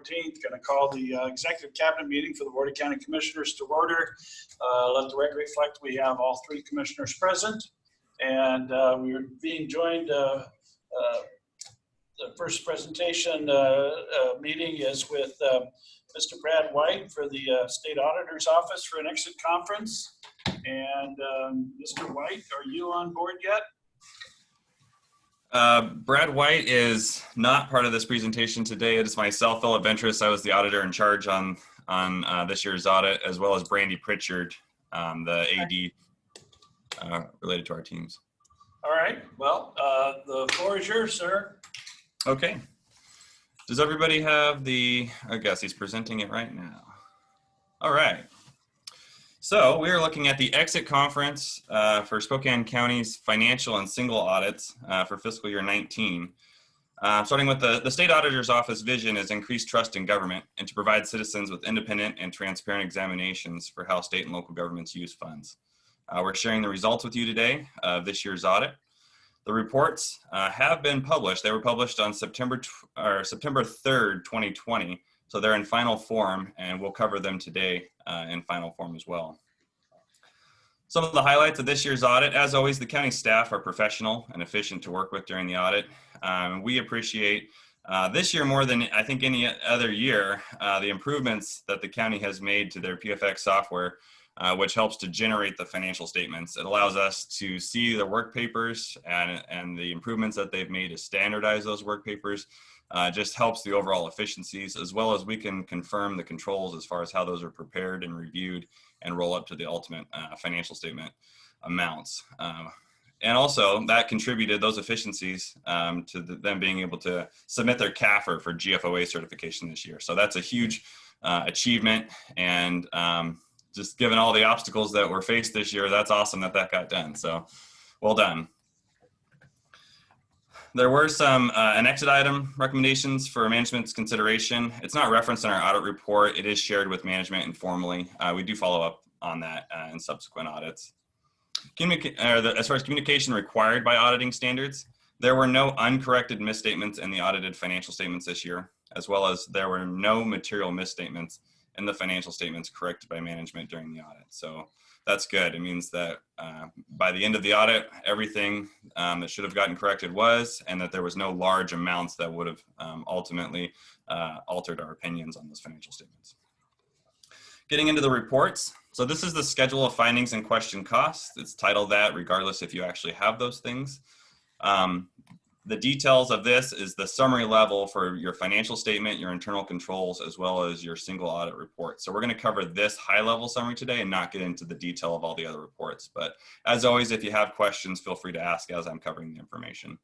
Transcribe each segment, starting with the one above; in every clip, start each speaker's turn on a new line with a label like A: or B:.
A: 14th. Going to call the executive cabinet meeting for the Board of County Commissioners to order. Let the record reflect we have all three commissioners present, and we are being joined. The first presentation meeting is with Mr. Brad White for the State Auditor's Office for an exit conference. And Mr. White, are you on board yet?
B: Brad White is not part of this presentation today. It is myself, Philip Ventris. I was the auditor in charge on this year's audit, as well as Brandy Pritchard, the AD related to our teams.
A: All right. Well, the floor is yours, sir.
B: Okay. Does everybody have the, I guess he's presenting it right now. All right. So we are looking at the exit conference for Spokane County's financial and single audits for fiscal year 19. Starting with the State Auditor's Office vision is increased trust in government and to provide citizens with independent and transparent examinations for how state and local governments use funds. We're sharing the results with you today of this year's audit. The reports have been published. They were published on September 3rd, 2020. So they're in final form, and we'll cover them today in final form as well. Some of the highlights of this year's audit: as always, the county staff are professional and efficient to work with during the audit. We appreciate this year more than I think any other year the improvements that the county has made to their PFX software, which helps to generate the financial statements. It allows us to see the work papers and the improvements that they've made to standardize those work papers. Just helps the overall efficiencies, as well as we can confirm the controls as far as how those are prepared and reviewed and roll up to the ultimate financial statement amounts. And also that contributed, those efficiencies, to them being able to submit their CAFR for GFOA certification this year. So that's a huge achievement, and just given all the obstacles that were faced this year, that's awesome that that got done. So well done. There were some an exit item recommendations for management's consideration. It's not referenced in our audit report. It is shared with management informally. We do follow up on that in subsequent audits. As far as communication required by auditing standards, there were no uncorrected misstatements in the audited financial statements this year, as well as there were no material misstatements in the financial statements corrected by management during the audit. So that's good. It means that by the end of the audit, everything that should have gotten corrected was, and that there was no large amounts that would have ultimately altered our opinions on those financial statements. Getting into the reports. So this is the schedule of findings and question costs. It's titled that regardless if you actually have those things. The details of this is the summary level for your financial statement, your internal controls, as well as your single audit report. So we're going to cover this high level summary today and not get into the detail of all the other reports. But as always, if you have questions, feel free to ask as I'm covering the information.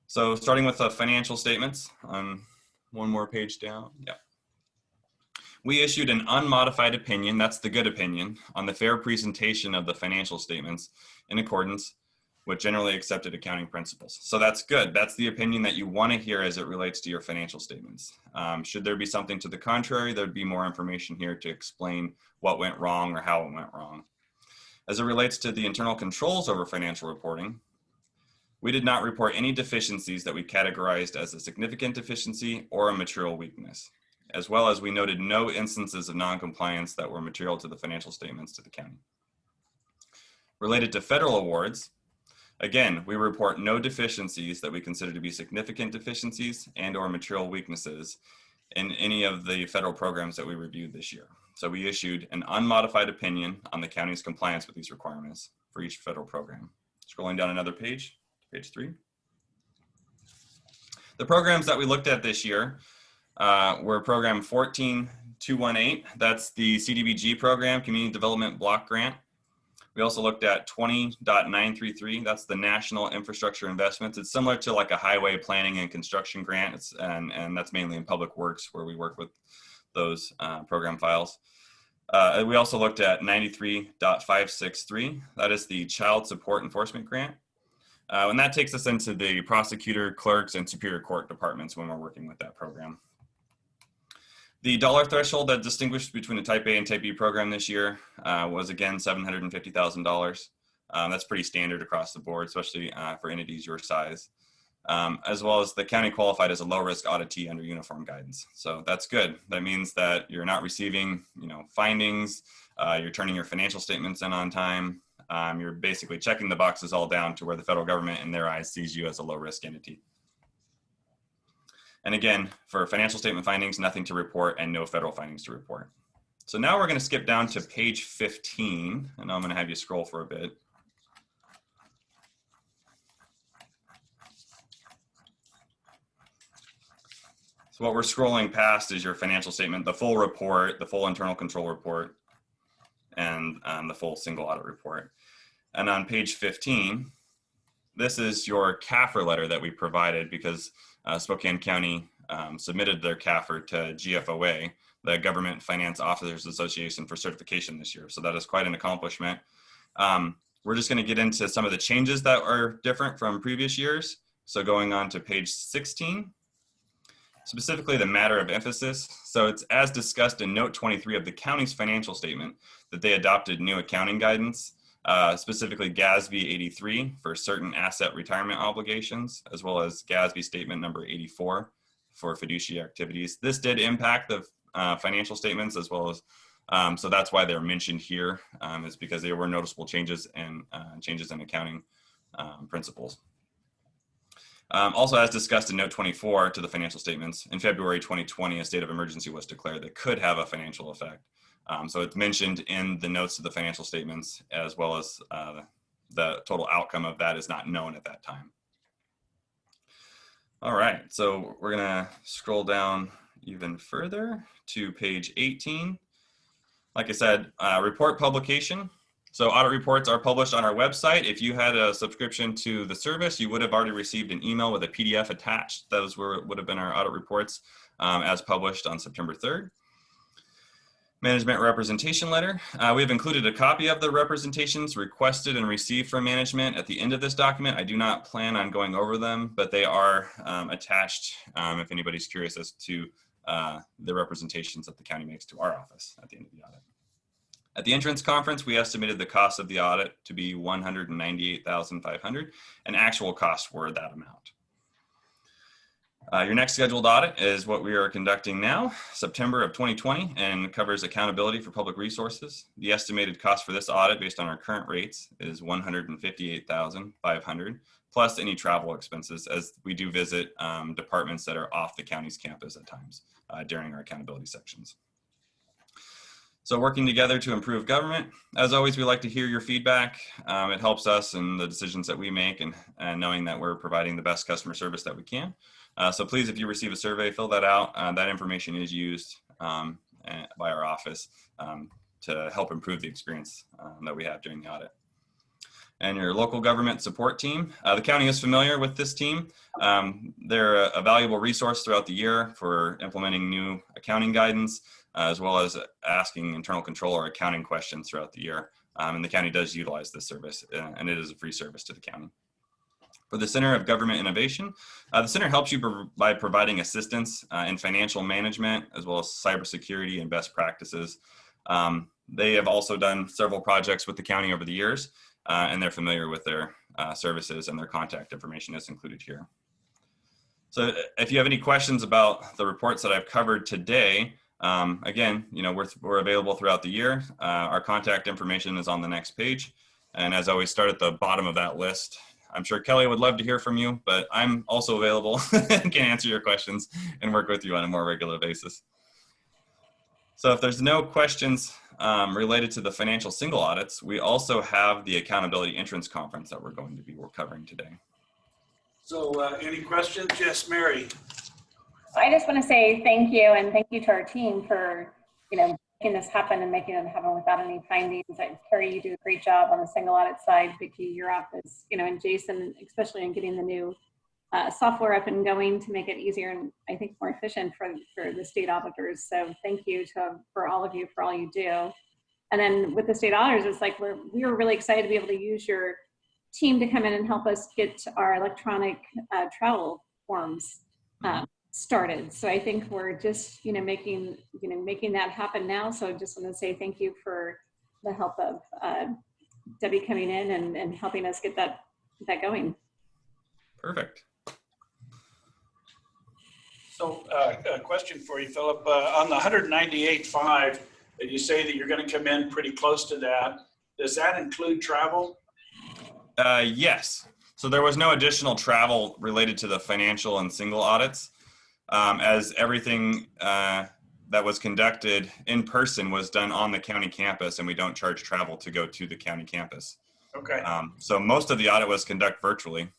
B: So starting with the financial statements, one more page down. Yeah. We issued an unmodified opinion, that's the good opinion, on the fair presentation of the financial statements in accordance with generally accepted accounting principles. So that's good. That's the opinion that you want to hear as it relates to your financial statements. Should there be something to the contrary, there'd be more information here to explain what went wrong or how it went wrong. As it relates to the internal controls over financial reporting, we did not report any deficiencies that we categorized as a significant deficiency or a material weakness, as well as we noted no instances of non-compliance that were material to the financial statements to the county. Related to federal awards, again, we report no deficiencies that we consider to be significant deficiencies and or material weaknesses in any of the federal programs that we reviewed this year. So we issued an unmodified opinion on the county's compliance with these requirements for each federal program. Scrolling down another page, page 3. The programs that we looked at this year were program 14218. That's the CDBG program, Community Development Block Grant. We also looked at 20.933. That's the National Infrastructure Investments. It's similar to like a highway planning and construction grant, and that's mainly in public works where we work with those program files. We also looked at 93.563. That is the Child Support Enforcement Grant. And that takes us into the prosecutor, clerks, and superior court departments when we're working with that program. The dollar threshold that distinguished between a Type A and Type B program this year was again $750,000. That's pretty standard across the board, especially for entities your size. as well as the county qualified as a low-risk auditee under uniform guidance. So that's good. That means that you're not receiving, findings, you're turning your financial statements in on time. You're basically checking the boxes all down to where the federal government in their eyes sees you as a low-risk entity. And again, for financial statement findings, nothing to report and no federal findings to report. So now we're going to skip down to page 15, and I'm going to have you scroll for a bit. So what we're scrolling past is your financial statement, the full report, the full internal control report, and the full single audit report. And on page 15, this is your CAFR letter that we provided because Spokane County submitted their CAFR to GFOA, the Government Finance Officers Association, for certification this year. So that is quite an accomplishment. We're just going to get into some of the changes that are different from previous years. So going on to page 16. Specifically the matter of emphasis. So it's as discussed in note 23 of the county's financial statement that they adopted new accounting guidance, specifically GASB 83 for certain asset retirement obligations, as well as GASB statement number 84 for fiduciary activities. This did impact the financial statements as well as, so that's why they're mentioned here, is because there were noticeable changes and changes in accounting principles. Also, as discussed in note 24 to the financial statements, in February 2020, a state of emergency was declared that could have a financial effect. So it's mentioned in the notes to the financial statements, as well as the total outcome of that is not known at that time. All right, so we're gonna scroll down even further to page 18. Like I said, report publication. So audit reports are published on our website. If you had a subscription to the service, you would have already received an email with a PDF attached. Those would have been our audit reports as published on September 3rd. Management representation letter. We have included a copy of the representations requested and received from management at the end of this document. I do not plan on going over them, but they are attached if anybody's curious as to the representations that the county makes to our office at the end of the audit. At the entrance conference, we estimated the cost of the audit to be $198,500, and actual costs were that amount. Your next scheduled audit is what we are conducting now, September of 2020, and covers accountability for public resources. The estimated cost for this audit based on our current rates is $158,500, plus any travel expenses, as we do visit departments that are off the county's campus at times during our accountability sections. So working together to improve government. As always, we like to hear your feedback. It helps us in the decisions that we make and knowing that we're providing the best customer service that we can. So please, if you receive a survey, fill that out. That information is used by our office to help improve the experience that we have during the audit. And your local government support team. The county is familiar with this team. They're a valuable resource throughout the year for implementing new accounting guidance, as well as asking internal control or accounting questions throughout the year. And the county does utilize this service, and it is a free service to the county. For the Center of Government Innovation, the center helps you by providing assistance in financial management, as well as cybersecurity and best practices. They have also done several projects with the county over the years, and they're familiar with their services, and their contact information is included here. So if you have any questions about the reports that I've covered today, again, we're available throughout the year. Our contact information is on the next page. And as always, start at the bottom of that list. I'm sure Kelly would love to hear from you, but I'm also available and can answer your questions and work with you on a more regular basis. So if there's no questions related to the financial single audits, we also have the accountability entrance conference that we're going to be covering today.
A: So any questions? Yes, Mary.
C: I just want to say thank you, and thank you to our team for, making this happen and making it happen without any findings. Carrie, you do a great job on the single audit side. Vicki, your office, and Jason, especially in getting the new software up and going to make it easier and I think more efficient for the state auditors. So thank you for all of you for all you do. And then with the state auditors, it's like we were really excited to be able to use your team to come in and help us get our electronic travel forms started. So I think we're just making that happen now. So I just want to say thank you for the help of Debbie coming in and helping us get that going.
B: Perfect.
A: So a question for you, Philip. On the 198.5, you say that you're going to come in pretty close to that. Does that include travel?
B: Yes. So there was no additional travel related to the financial and single audits, as everything that was conducted in person was done on the county campus, and we don't charge travel to go to the county campus.
A: Okay.
B: So most of the audit was conducted virtually.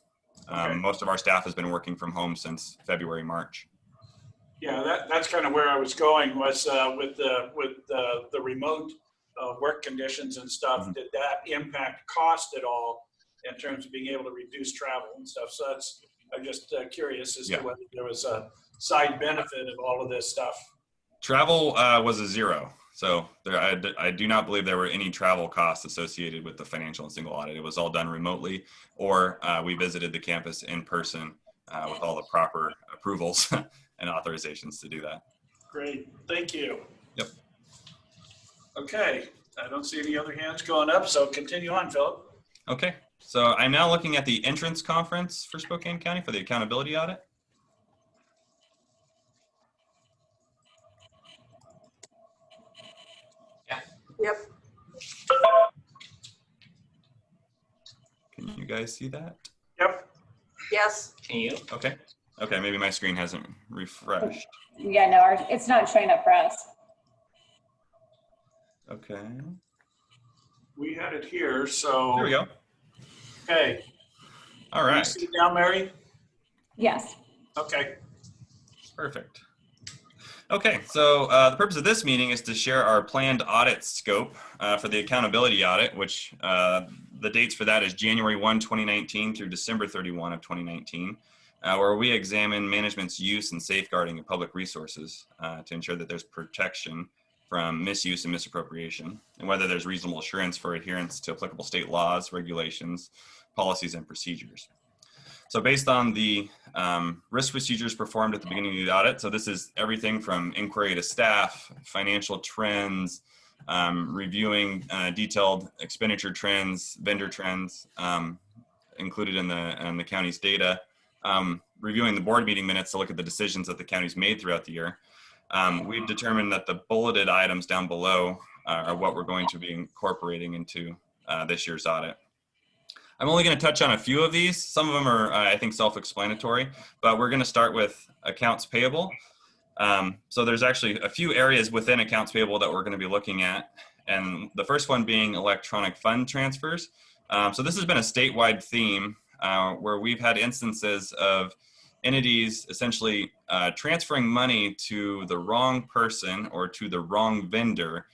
A: Okay.
B: Most of our staff has been working from home since February, March.
A: Yeah, that's kind of where I was going, was with the remote work conditions and stuff.
B: Mhm.
A: Did that impact cost at all in terms of being able to reduce travel and stuff? So I'm just curious as to whether there was a side benefit of all of this stuff.
B: Travel was a zero. So I do not believe there were any travel costs associated with the financial and single audit. It was all done remotely, or we visited the campus in person with all the proper approvals and authorizations to do that.
A: Great, thank you.
B: Yep.
A: Okay, I don't see any other hands going up, so continue on, Philip.
B: Okay, so I'm now looking at the entrance conference for Spokane County for the accountability audit.
D: Yep.
B: Can you guys see that?
A: Yep.
D: Yes.
E: Can you?
B: Okay. Okay, maybe my screen hasn't refreshed.
C: Yeah, no, it's not showing up for us.
B: Okay.
A: We had it here, so.
B: There we go.
A: Okay.
B: All
A: Can you
B: right.
A: see it now, Mary?
C: Yes.
A: Okay.
B: Perfect. Okay, so the purpose of this meeting is to share our planned audit scope for the accountability audit, which the dates for that is January 1, 2019 through December 31 of 2019, where we examine management's use and safeguarding of public resources to ensure that there's protection from misuse and misappropriation, and whether there's reasonable assurance for adherence to applicable state laws, regulations, policies, and procedures. So based on the risk procedures performed at the beginning of the audit, so this is everything from inquiry to staff, financial trends, reviewing detailed expenditure trends, vendor trends included in the county's data, reviewing the board meeting minutes to look at the decisions that the county's made throughout the year. We've determined that the bulleted items down below are what we're going to be incorporating into this year's audit. I'm only going to touch on a few of these. Some of them are, I think, self-explanatory, but we're going to start with accounts payable. So there's actually a few areas within accounts payable that we're going to be looking at. And the first one being electronic fund transfers. So this has been a statewide theme where we've had instances of entities essentially transferring money to the wrong person or to the wrong vendor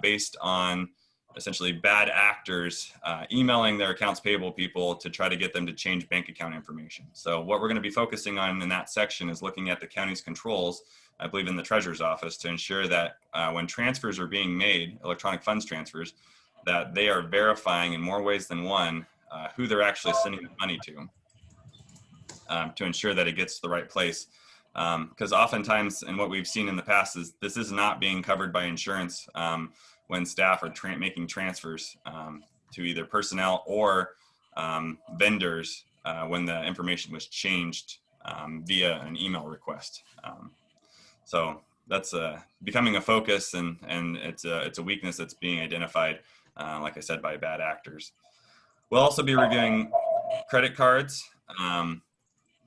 B: based on essentially bad actors emailing their accounts payable people to try to get them to change bank account information. So what we're going to be focusing on in that section is looking at the county's controls, I believe in the treasurer's office, to ensure that when transfers are being made, electronic funds transfers, that they are verifying in more ways than one who they're actually sending the money to ensure that it gets to the right place. Because oftentimes, and what we've seen in the past, is this is not being covered by insurance when staff are making transfers to either personnel or vendors when the information was changed via an email request. So that's becoming a focus, and it's a weakness that's being identified, like I said, by bad actors. We'll also be reviewing credit cards,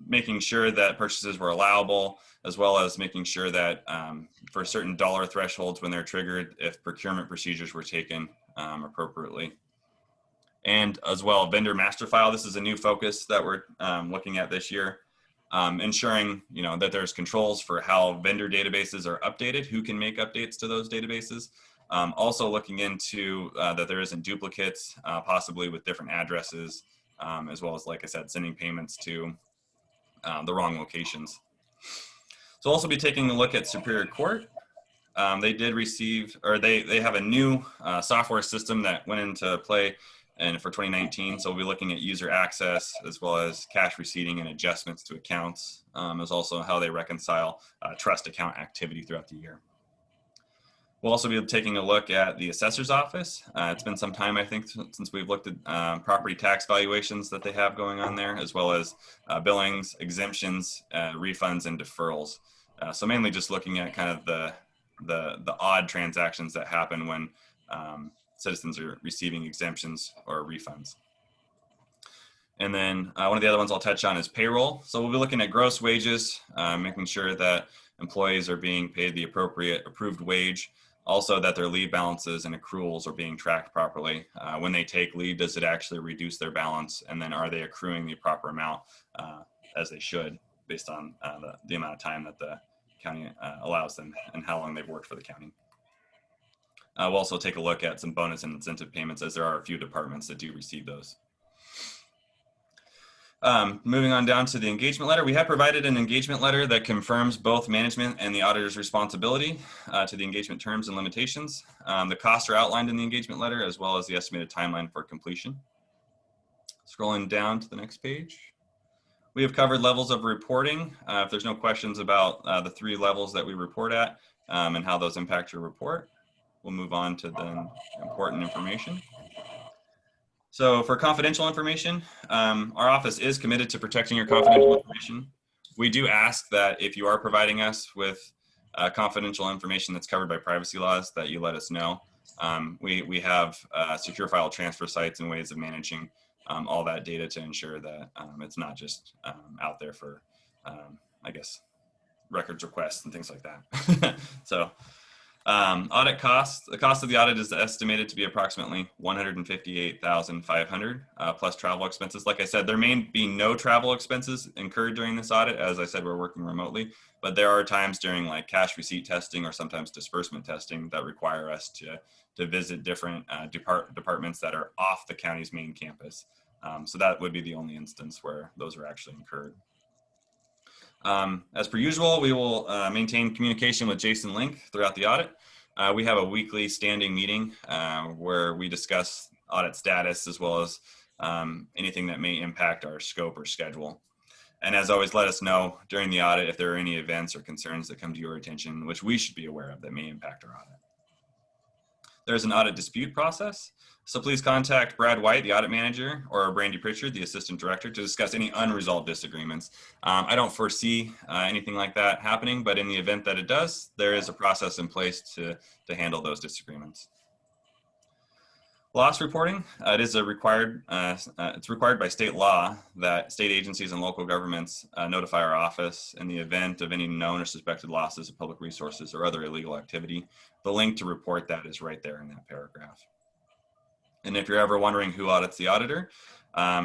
B: making sure that purchases were allowable, as well as making sure that for certain dollar thresholds when they're triggered, if procurement procedures were taken appropriately. And as well, vendor master file. This is a new focus that we're looking at this year, ensuring that there's controls for how vendor databases are updated, who can make updates to those databases. Also looking into that there isn't duplicates, possibly with different addresses, as well as, like I said, sending payments to the wrong locations. So we'll also be taking a look at Superior Court. They did receive, or they have a new software system that went into play and for 2019. So we'll be looking at user access, as well as cash receipting and adjustments to accounts, as also how they reconcile trust account activity throughout the year. We'll also be taking a look at the assessor's office. It's been some time, I think, since we've looked at property tax valuations that they have going on there, as well as billings, exemptions, refunds, and deferrals. So mainly just looking at kind of the odd transactions that happen when citizens are receiving exemptions or refunds. And then one of the other ones I'll touch on is payroll. So we'll be looking at gross wages, making sure that employees are being paid the appropriate approved wage. Also that their leave balances and accruals are being tracked properly. When they take leave, does it actually reduce their balance? And then are they accruing the proper amount as they should based on the amount of time that the county allows them and how long they've worked for the county. We'll also take a look at some bonus and incentive payments, as there are a few departments that do receive those. Moving on down to the engagement letter, we have provided an engagement letter that confirms both management and the auditor's responsibility to the engagement terms and limitations. The costs are outlined in the engagement letter, as well as the estimated timeline for completion. Scrolling down to the next page. We have covered levels of reporting. If there's no questions about the 3 levels that we report at and how those impact your report, we'll move on to the important information. So for confidential information, our office is committed to protecting your confidential information. We do ask that if you are providing us with confidential information that's covered by privacy laws, that you let us know. We have secure file transfer sites and ways of managing all that data to ensure that it's not just out there for, I guess, records requests and things like that. So audit costs, the cost of the audit is estimated to be approximately $158,500 plus travel expenses. Like I said, there may be no travel expenses incurred during this audit. As I said, we're working remotely, but there are times during like cash receipt testing or sometimes disbursement testing that require us to visit different departments that are off the county's main campus. So that would be the only instance where those are actually incurred. As per usual, we will maintain communication with Jason Link throughout the audit. We have a weekly standing meeting where we discuss audit status as well as anything that may impact our scope or schedule. And as always, let us know during the audit if there are any events or concerns that come to your attention, which we should be aware of that may impact our audit. There's an audit dispute process. So please contact Brad White, the audit manager, or Brandy Pritchard, the assistant director, to discuss any unresolved disagreements. I don't foresee anything like that happening, but in the event that it does, there is a process in place to handle those disagreements. Loss reporting, it is it's required by state law that state agencies and local governments notify our office in the event of any known or suspected losses of public resources or other illegal activity. The link to report that is right there in that paragraph. And if you're ever wondering who audits the auditor,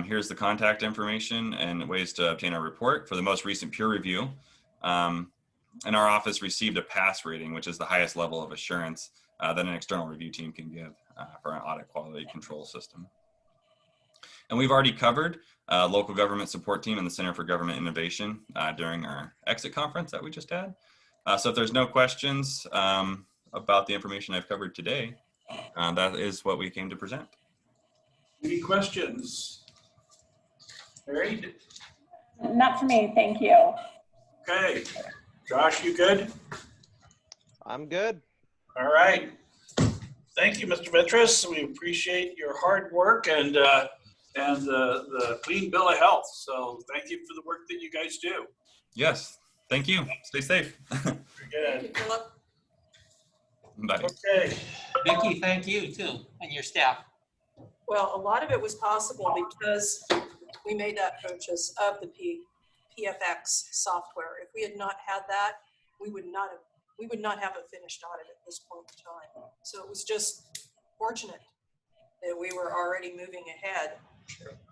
B: here's the contact information and ways to obtain our report. For the most recent peer review, and our office received a pass rating, which is the highest level of assurance that an external review team can give for an audit quality control system. And we've already covered local government support team and the Center for Government Innovation during our exit conference that we just had. So if there's no questions about the information I've covered today, that is what we came to present.
A: Any questions? Mary?
C: Not for me, thank you.
A: Okay. Josh, you good?
E: I'm good.
A: All right. Thank you, Mr. Vitris. We appreciate your hard work and the clean bill of health. So thank you for the work that you guys do.
B: Yes, thank you. Stay safe.
A: Very good.
D: Philip.
B: Bye.
A: Okay.
F: Vicki, thank you too, and your staff.
D: Well, a lot of it was possible because we made that purchase of the PFX software. If we had not had that, we would not have a finished audit at this point in time. So it was just fortunate that we were already moving ahead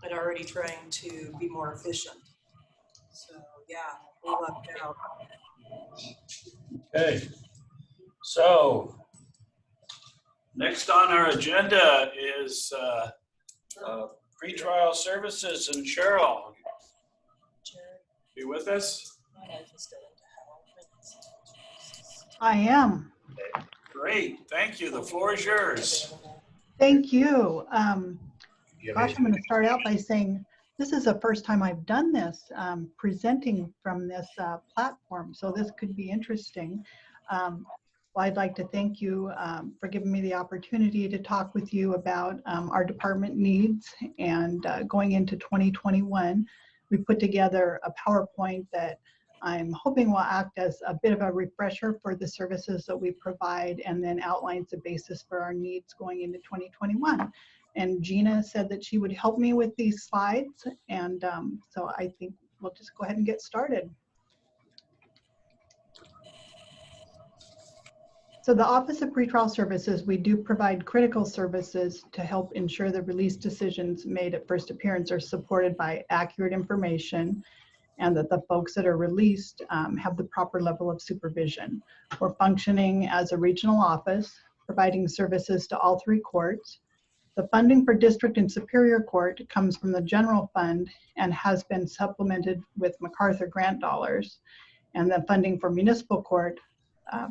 D: and already trying to be more efficient. So yeah, we lucked out.
A: Okay. So next on our agenda is pretrial services, and Cheryl, you with us?
G: I am.
A: Great, thank you. The floor is yours.
G: Thank you. Gosh, I'm going to start out by saying this is the first time I've done this, presenting from this platform, so this could be interesting. Well, I'd like to thank you for giving me the opportunity to talk with you about our department needs. And going into 2021, we put together a PowerPoint that I'm hoping will act as a bit of a refresher for the services that we provide and then outlines the basis for our needs going into 2021. And Gina said that she would help me with these slides. And so I think we'll just go ahead and get started. So the Office of Pretrial Services, we do provide critical services to help ensure the release decisions made at first appearance are supported by accurate information and that the folks that are released have the proper level of supervision. We're functioning as a regional office, providing services to all 3 courts. The funding for district and superior court comes from the general fund and has been supplemented with MacArthur grant dollars. And the funding for municipal court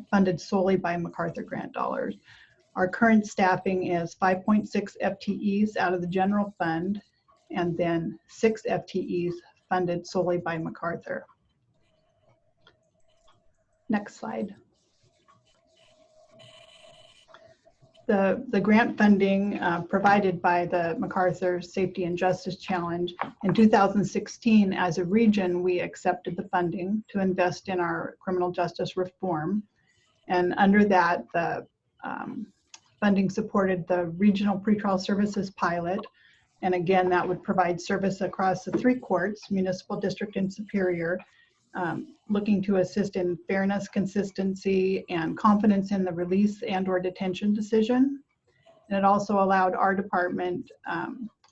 G: funded solely by MacArthur grant dollars. Our current staffing is 5.6 FTEs out of the general fund and then 6 FTEs funded solely by MacArthur. Next slide. The grant funding provided by the MacArthur Safety and Justice Challenge in 2016, as a region, we accepted the funding to invest in our criminal justice reform. And under that, the funding supported the regional pretrial services pilot. And again, that would provide service across the 3 courts, municipal, district, and superior, looking to assist in fairness, consistency, and confidence in the release and/or detention decision. And it also allowed our department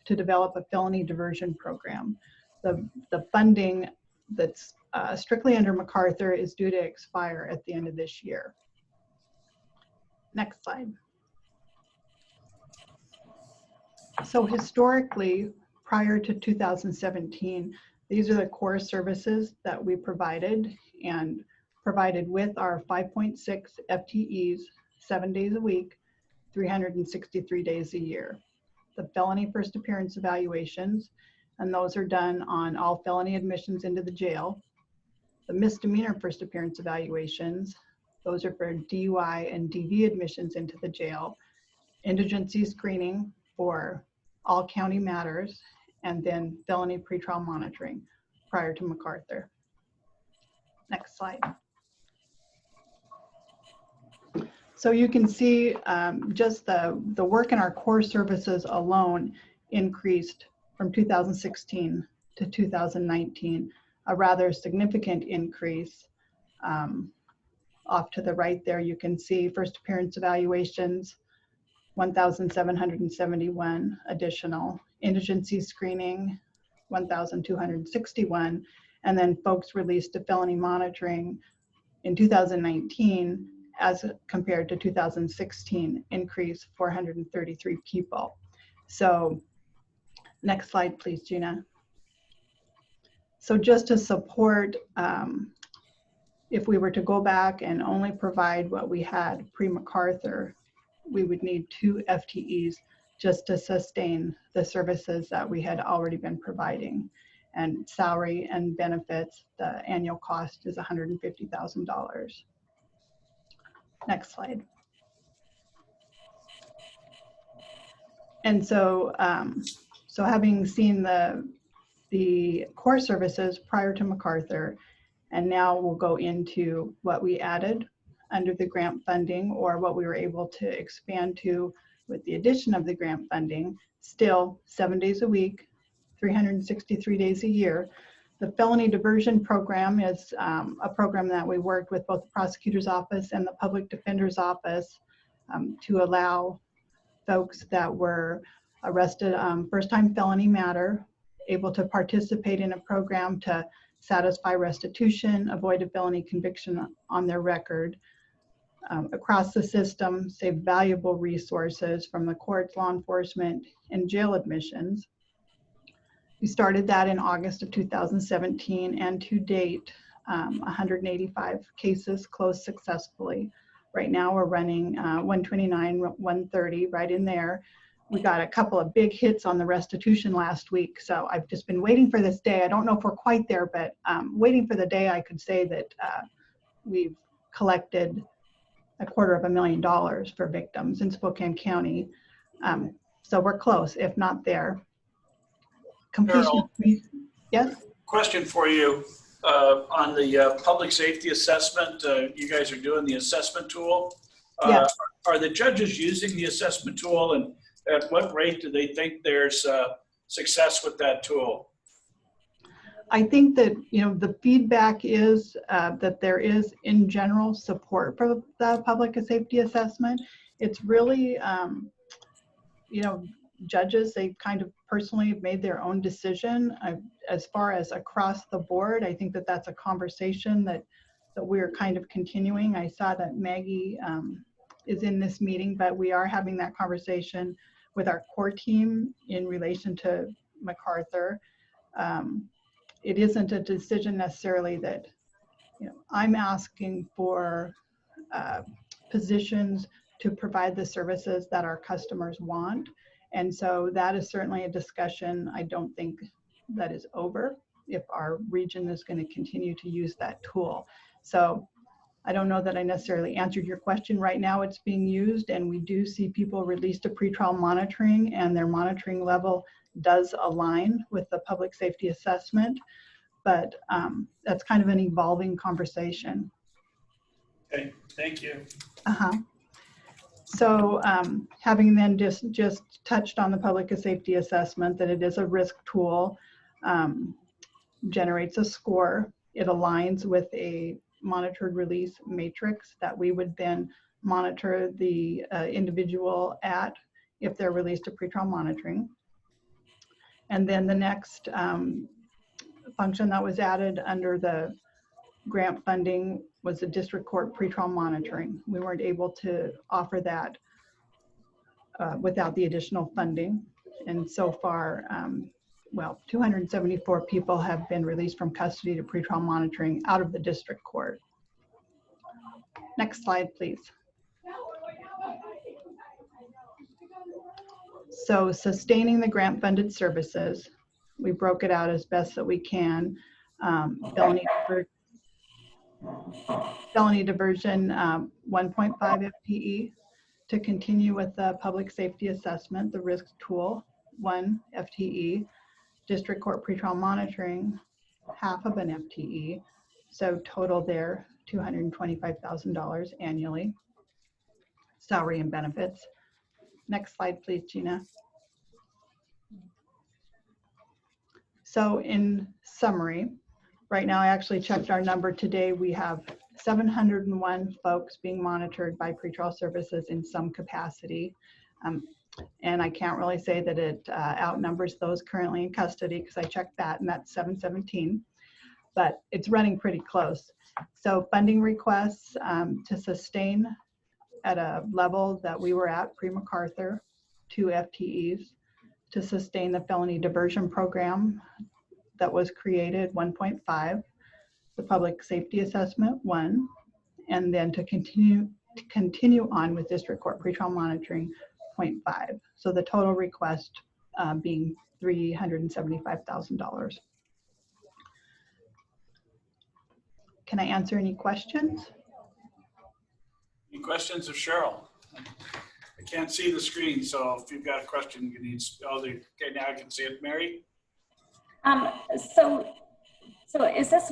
G: to develop a felony diversion program. The funding that's strictly under MacArthur is due to expire at the end of this year. Next slide. So historically, prior to 2017, these are the core services that we provided and provided with our 5.6 FTEs, 7 days a week, 363 days a year. The felony first appearance evaluations, and those are done on all felony admissions into the jail. The misdemeanor first appearance evaluations, those are for DUI and DV admissions into the jail. Indigency screening for all county matters, and then felony pretrial monitoring prior to MacArthur. Next slide. So you can see just the work in our core services alone increased from 2016 to 2019, a rather significant increase. Off to the right there, you can see first appearance evaluations, 1,771 additional, indigency screening, 1,261, and then folks released to felony monitoring in 2019 as compared to 2016, increase 433 people. So next slide, please, Gina. So just to support, if we were to go back and only provide what we had pre-MacArthur, we would need 2 FTEs just to sustain the services that we had already been providing. And salary and benefits, the annual cost is $150,000. Next slide. And so, so having seen the core services prior to MacArthur, and now we'll go into what we added under the grant funding or what we were able to expand to with the addition of the grant funding, still 7 days a week, 363 days a year. The felony diversion program is a program that we worked with both the prosecutor's office and the public defender's office to allow folks that were arrested first-time felony matter able to participate in a program to satisfy restitution, avoid a felony conviction on their record. Across the system, save valuable resources from the courts, law enforcement, and jail admissions. We started that in August of 2017, and to date, 185 cases closed successfully. Right now we're running 129, 130, right in there. We got a couple of big hits on the restitution last week, so I've just been waiting for this day. I don't know if we're quite there, but waiting for the day I could say that we've collected $250,000 for victims in Spokane County. So we're close, if not there. Completion.
A: Carol,
G: Yes?
A: question for you. on the public safety assessment, you guys are doing the assessment tool.
G: Yes.
A: Are the judges using the assessment tool, and at what rate do they think there's success with that tool?
G: I think that, the feedback is that there is, in general, support for the public safety assessment. It's really, judges, they kind of personally have made their own decision. As far as across the board, I think that that's a conversation that we're kind of continuing. I saw that Maggie is in this meeting, but we are having that conversation with our core team in relation to MacArthur. It isn't a decision necessarily that, I'm asking for positions to provide the services that our customers want. And so that is certainly a discussion I don't think that is over if our region is going to continue to use that tool. So I don't know that I necessarily answered your question. Right now it's being used, and we do see people released to pretrial monitoring, and their monitoring level does align with the public safety assessment. But that's kind of an evolving conversation.
A: Okay, thank you.
G: So having then just touched on the public safety assessment, that it is a risk tool, generates a score. It aligns with a monitored release matrix that we would then monitor the individual at if they're released to pretrial monitoring. And then the next function that was added under the grant funding was the district court pretrial monitoring. We weren't able to offer that without the additional funding. And so far, 274 people have been released from custody to pretrial monitoring out of the district court. Next slide, please. So sustaining the grant funded services, we broke it out as best that we can. Felony diversion, 1.5 FTE. To continue with the public safety assessment, the risk tool, 1 FTE. District court pretrial monitoring, half of an FTE. So total there, $225,000 annually. Salary and benefits. Next slide, please, Gina. So in summary, right now I actually checked our number today. We have 701 folks being monitored by pretrial services in some capacity. And I can't really say that it outnumbers those currently in custody, because I checked that, and that's 717, but it's running pretty close. So funding requests to sustain at a level that we were at pre-MacArthur, 2 FTEs. To sustain the felony diversion program that was created, 1.5. The public safety assessment, 1. And then to continue on with district court pretrial monitoring, 0.5. So the total request being $375,000. Can I answer any questions?
A: Any questions of Cheryl? I can't see the screen, so if you've got a question, you need to spell the, okay, now I can see it. Mary?
C: So is this,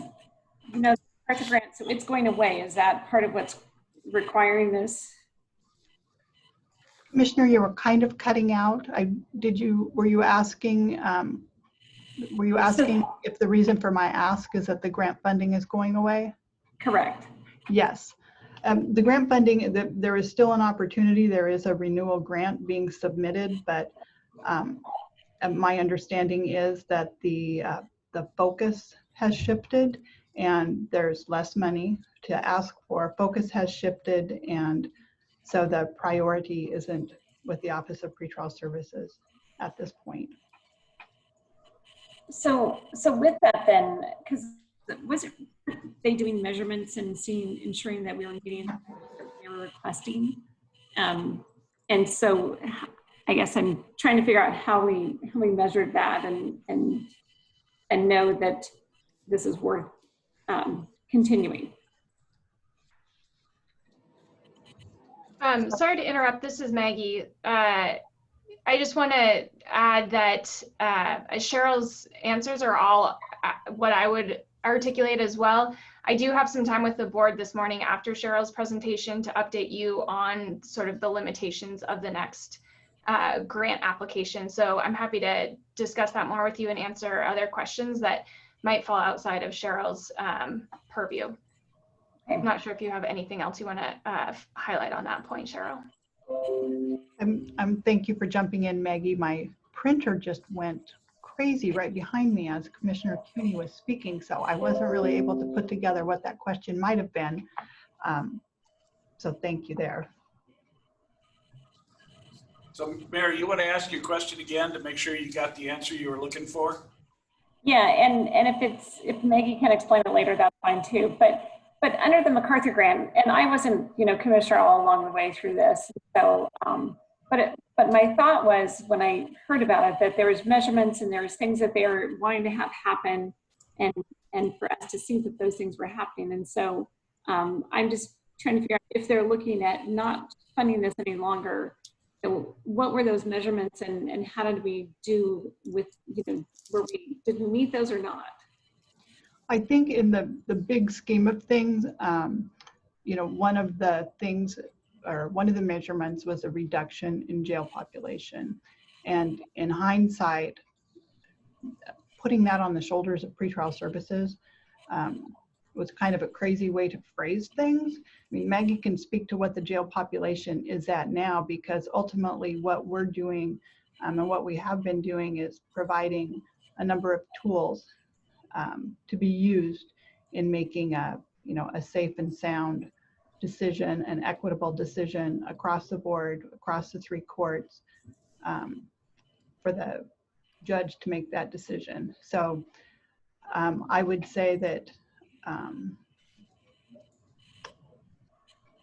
C: part of grant, so it's going away? Is that part of what's requiring this?
G: Commissioner, you were kind of cutting out. Were you asking if the reason for my ask is that the grant funding is going away?
C: Correct.
G: Yes. The grant funding, there is still an opportunity. There is a renewal grant being submitted, but my understanding is that the focus has shifted and there's less money to ask for. Focus has shifted, and so the priority isn't with the Office of Pretrial Services at this point.
C: So with that then, because was it they doing measurements and ensuring that we were meeting what they were requesting? And so I guess I'm trying to figure out how we measured that and know that this is worth continuing.
H: Sorry to interrupt. This is Maggie. I just want to add that Cheryl's answers are all what I would articulate as well. I do have some time with the board this morning after Cheryl's presentation to update you on sort of the limitations of the next grant application. So I'm happy to discuss that more with you and answer other questions that might fall outside of Cheryl's purview. I'm not sure if you have anything else you want to highlight on that point, Cheryl.
G: Thank you for jumping in, Maggie. My printer just went crazy right behind me as Commissioner Cuny was speaking, so I wasn't really able to put together what that question might have been. So thank you there.
A: So Mary, you want to ask your question again to make sure you got the answer you were looking for?
C: Yeah, and if Maggie can explain it later, that's fine too. But under the MacArthur grant, and I wasn't, commissioner all along the way through this. So, but my thought was when I heard about it that there was measurements and there was things that they were wanting to have happen, and for us to see that those things were happening. And so I'm just trying to figure out if they're looking at not funding this any longer. So what were those measurements, and how did we do with, did we meet those or not?
G: I think in the big scheme of things, one of the things, or one of the measurements was a reduction in jail population. And in hindsight, putting that on the shoulders of pretrial services was kind of a crazy way to phrase things. I mean, Maggie can speak to what the jail population is at now, because ultimately what we're doing and what we have been doing is providing a number of tools to be used in making a safe and sound decision, an equitable decision across the board, across the three courts, for the judge to make that decision. So I would say that,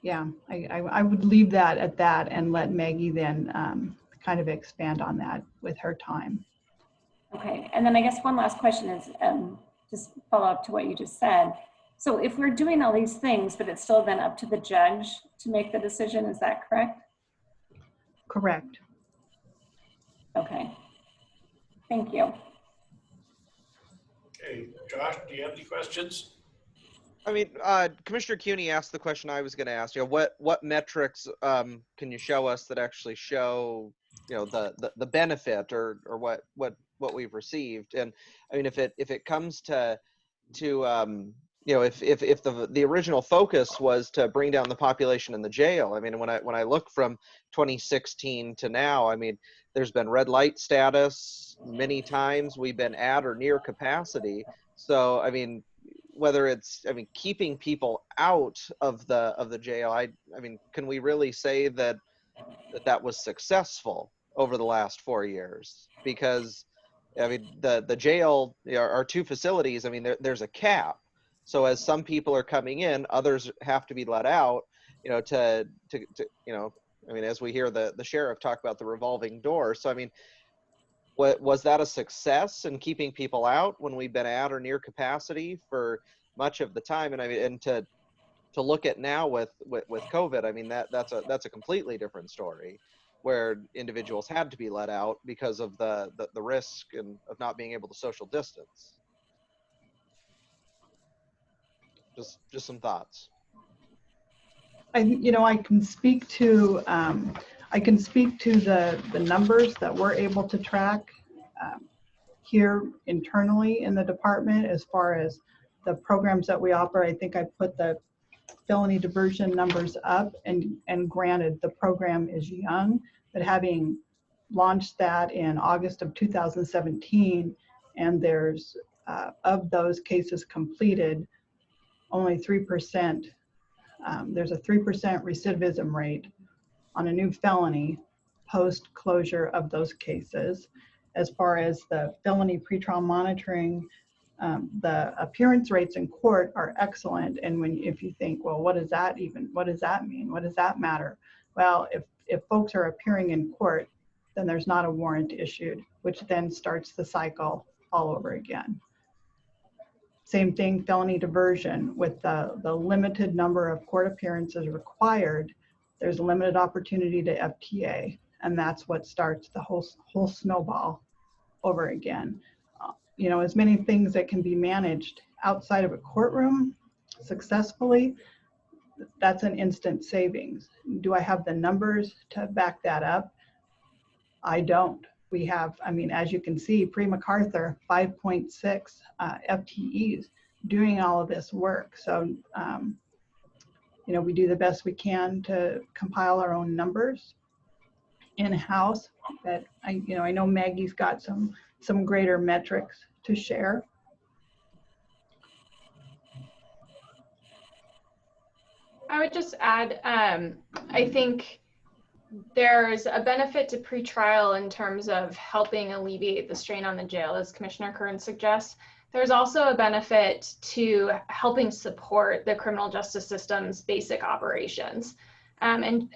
G: I would leave that at that and let Maggie then kind of expand on that with her time.
C: Okay, and then I guess one last question is just follow up to what you just said. So if we're doing all these things, but it's still then up to the judge to make the decision, is that correct?
G: Correct.
C: Okay, thank you.
A: Okay, Josh, do you have any questions?
E: I mean, Commissioner Cuny asked the question I was going to ask. What metrics can you show us that actually show, the benefit or what we've received? And I mean, if it comes to if the original focus was to bring down the population in the jail, I mean, when I look from 2016 to now, I mean, there's been red light status many times. We've been at or near capacity. So, I mean, whether it's, keeping people out of the jail, I mean, can we really say that was successful over the last 4 years? Because, I mean, the jail, our two facilities, I mean, there's a cap. So as some people are coming in, others have to be let out, to I mean, as we hear the sheriff talk about the revolving door. So, I mean, was that a success in keeping people out when we've been at or near capacity for much of the time? And I mean, and to look at now with COVID, I mean, that's a completely different story, where individuals had to be let out because of the risk and of not being able to social distance. Just some thoughts.
G: I can speak to the numbers that we're able to track here internally in the department as far as the programs that we offer. I think I put the felony diversion numbers up, and granted, the program is young, but having launched that in August of 2017, and there's of those cases completed, only 3%. There's a 3% recidivism rate on a new felony post closure of those cases. As far as the felony pretrial monitoring, the appearance rates in court are excellent. And if you think, well, what does that mean? What does that matter? Well, if folks are appearing in court, then there's not a warrant issued, which then starts the cycle all over again. Same thing, felony diversion. With the limited number of court appearances required, there's limited opportunity to FTA, and that's what starts the whole snowball over again. as many things that can be managed outside of a courtroom successfully, that's an instant savings. Do I have the numbers to back that up? I don't. We have, as you can see, pre-MacArthur, 5.6 FTEs doing all of this work. So, we do the best we can to compile our own numbers in-house. But I know Maggie's got some greater metrics to share.
H: I would just add, I think there's a benefit to pretrial in terms of helping alleviate the strain on the jail, as Commissioner Kern suggests. There's also a benefit to helping support the criminal justice system's basic operations. And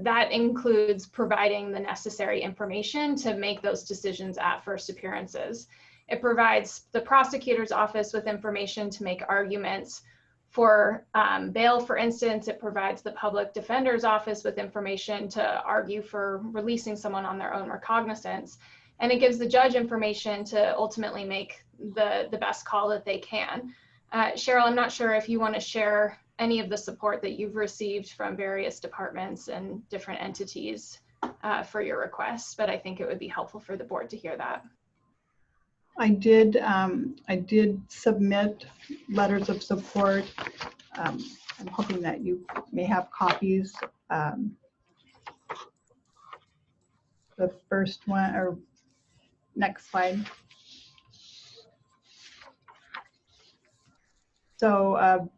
H: that includes providing the necessary information to make those decisions at first appearances. It provides the prosecutor's office with information to make arguments for bail, for instance. It provides the public defender's office with information to argue for releasing someone on their own recognizance. And it gives the judge information to ultimately make the best call that they can. Cheryl, I'm not sure if you want to share any of the support that you've received from various departments and different entities for your requests, but I think it would be helpful for the board to hear that.
G: I did submit letters of support. I'm hoping that you may have copies. The first one, or next slide. So a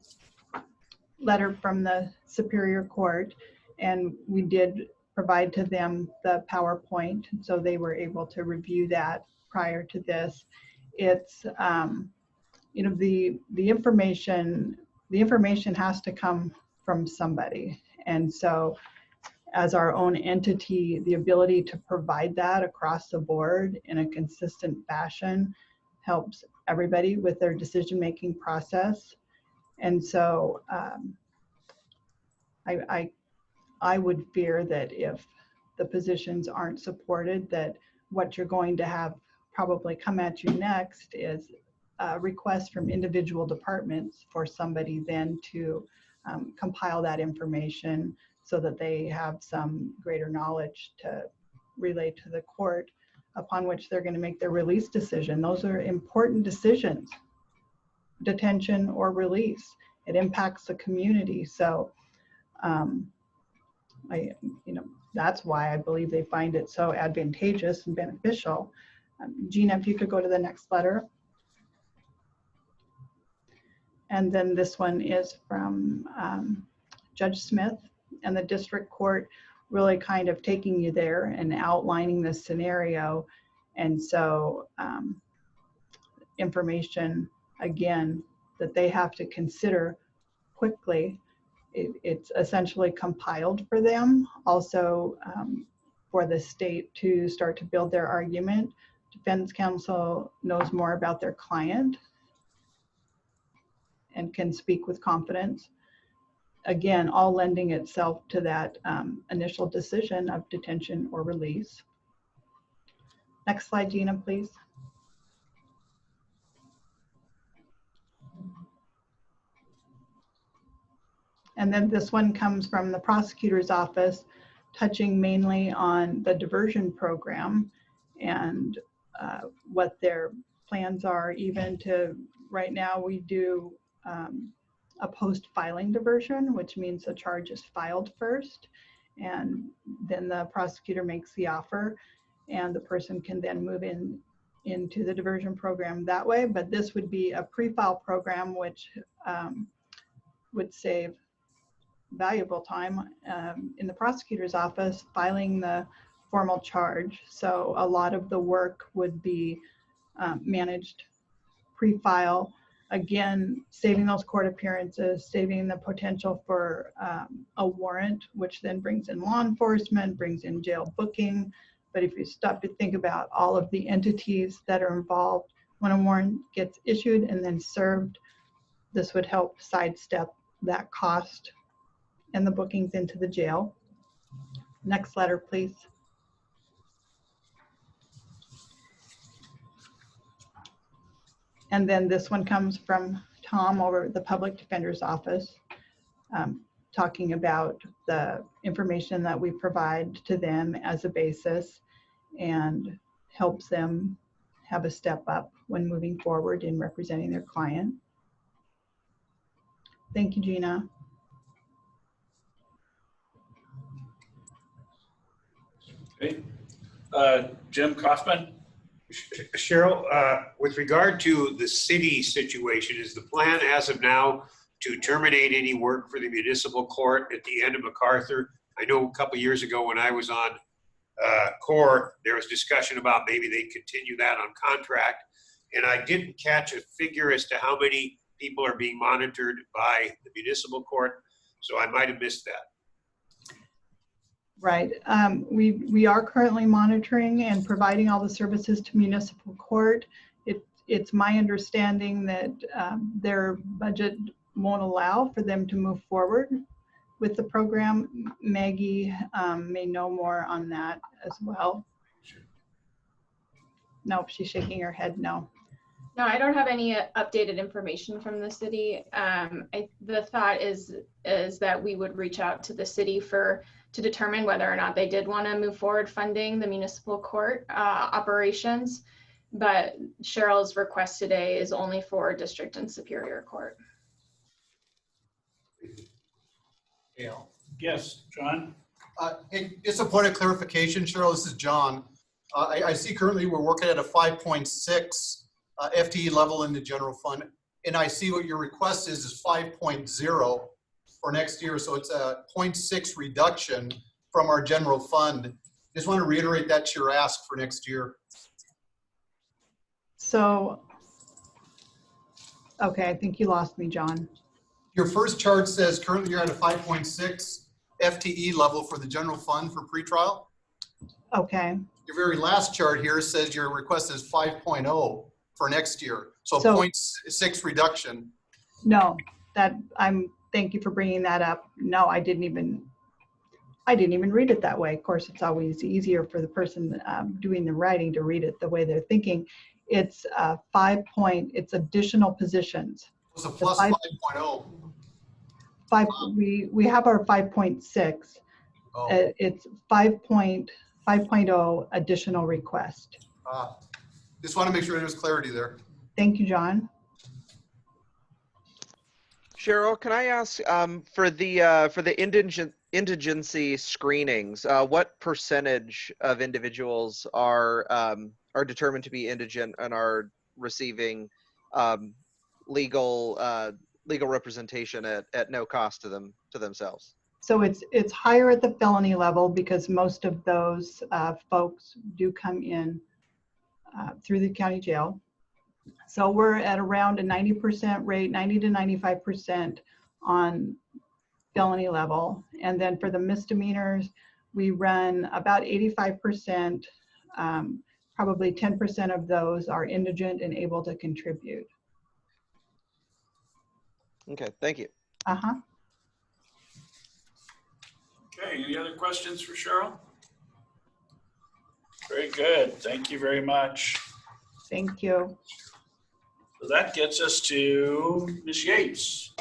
G: letter from the Superior Court, and we did provide to them the PowerPoint, so they were able to review that prior to this. It's the information has to come from somebody, and so as our own entity, the ability to provide that across the board in a consistent fashion helps everybody with their decision-making process. And so I would fear that if the positions aren't supported, that what you're going to have probably come at you next is a request from individual departments for somebody then to compile that information so that they have some greater knowledge to relay to the court, upon which they're going to make their release decision. Those are important decisions, detention or release. It impacts the community. So that's why I believe they find it so advantageous and beneficial. Gina, if you could go to the next letter. And then this one is from Judge Smith and the district court, really kind of taking you there and outlining the scenario. And so information, again, that they have to consider quickly. It's essentially compiled for them. Also for the state to start to build their argument. Defense counsel knows more about their client and can speak with confidence. Again, all lending itself to that initial decision of detention or release. Next slide, Gina, please. And then this one comes from the prosecutor's office, touching mainly on the diversion program and what their plans are. Even to right now, we do a post-filing diversion, which means the charge is filed first, and then the prosecutor makes the offer, and the person can then move into the diversion program that way. But this would be a pre-file program, which would save valuable time in the prosecutor's office filing the formal charge. So a lot of the work would be managed pre-file, again, saving those court appearances, saving the potential for a warrant, which then brings in law enforcement, brings in jail booking. But if you stop to think about all of the entities that are involved when a warrant gets issued and then served, this would help sidestep that cost and the bookings into the jail. Next letter, please. And then this one comes from Tom over at the Public Defender's Office, talking about the information that we provide to them as a basis and helps them have a step up when moving forward in representing their client. Thank you, Gina.
A: Okay. Jim Kaufman?
I: Cheryl, with regard to the city situation, is the plan as of now to terminate any work for the municipal court at the end of MacArthur? I know a couple years ago when I was on CORE, there was discussion about maybe they'd continue that on contract. And I didn't catch a figure as to how many people are being monitored by the municipal court, so I might have missed that.
G: Right. We are currently monitoring and providing all the services to municipal court. It's my understanding that their budget won't allow for them to move forward with the program. Maggie may know more on that as well. Nope, she's shaking her head no.
H: No, I don't have any updated information from the city. The thought is that we would reach out to the city to determine whether or not they did want to move forward funding the municipal court operations. But Cheryl's request today is only for district and superior court.
J: Yeah.
A: Yes, John?
J: Hey, just a point of clarification, Cheryl, this is John. I see currently we're working at a 5.6 FTE level in the general fund. And I see what your request is 5.0 for next year. So it's a 0.6 reduction from our general fund. Just want to reiterate that to your ask for next year.
G: So, okay, I think you lost me, John.
J: Your first chart says currently you're at a 5.6 FTE level for the general fund for pretrial.
G: Okay.
J: Your very last chart here says your request is 5.0 for next year. So 0.6 reduction.
G: No, thank you for bringing that up. No, I didn't even read it that way. Of course, it's always easier for the person doing the writing to read it the way they're thinking. It's it's additional positions.
J: It's a plus 5.0.
G: We have our 5.6.
J: Oh.
G: It's 5.0 additional request.
J: Just want to make sure there's clarity there.
G: Thank you, John.
E: Cheryl, can I ask for the indigency screenings, what percentage of individuals are determined to be indigent and are receiving legal representation at no cost to themselves?
G: So it's higher at the felony level because most of those folks do come in through the county jail. So we're at around a 90% rate, 90 to 95% on felony level. And then for the misdemeanors, we run about 85%, probably 10% of those are indigent and able to contribute.
E: Okay, thank you.
G: Uh-huh.
A: Okay, any other questions for Cheryl? Very good, thank you very much.
G: Thank you.
A: So that gets us to Ms. Yates.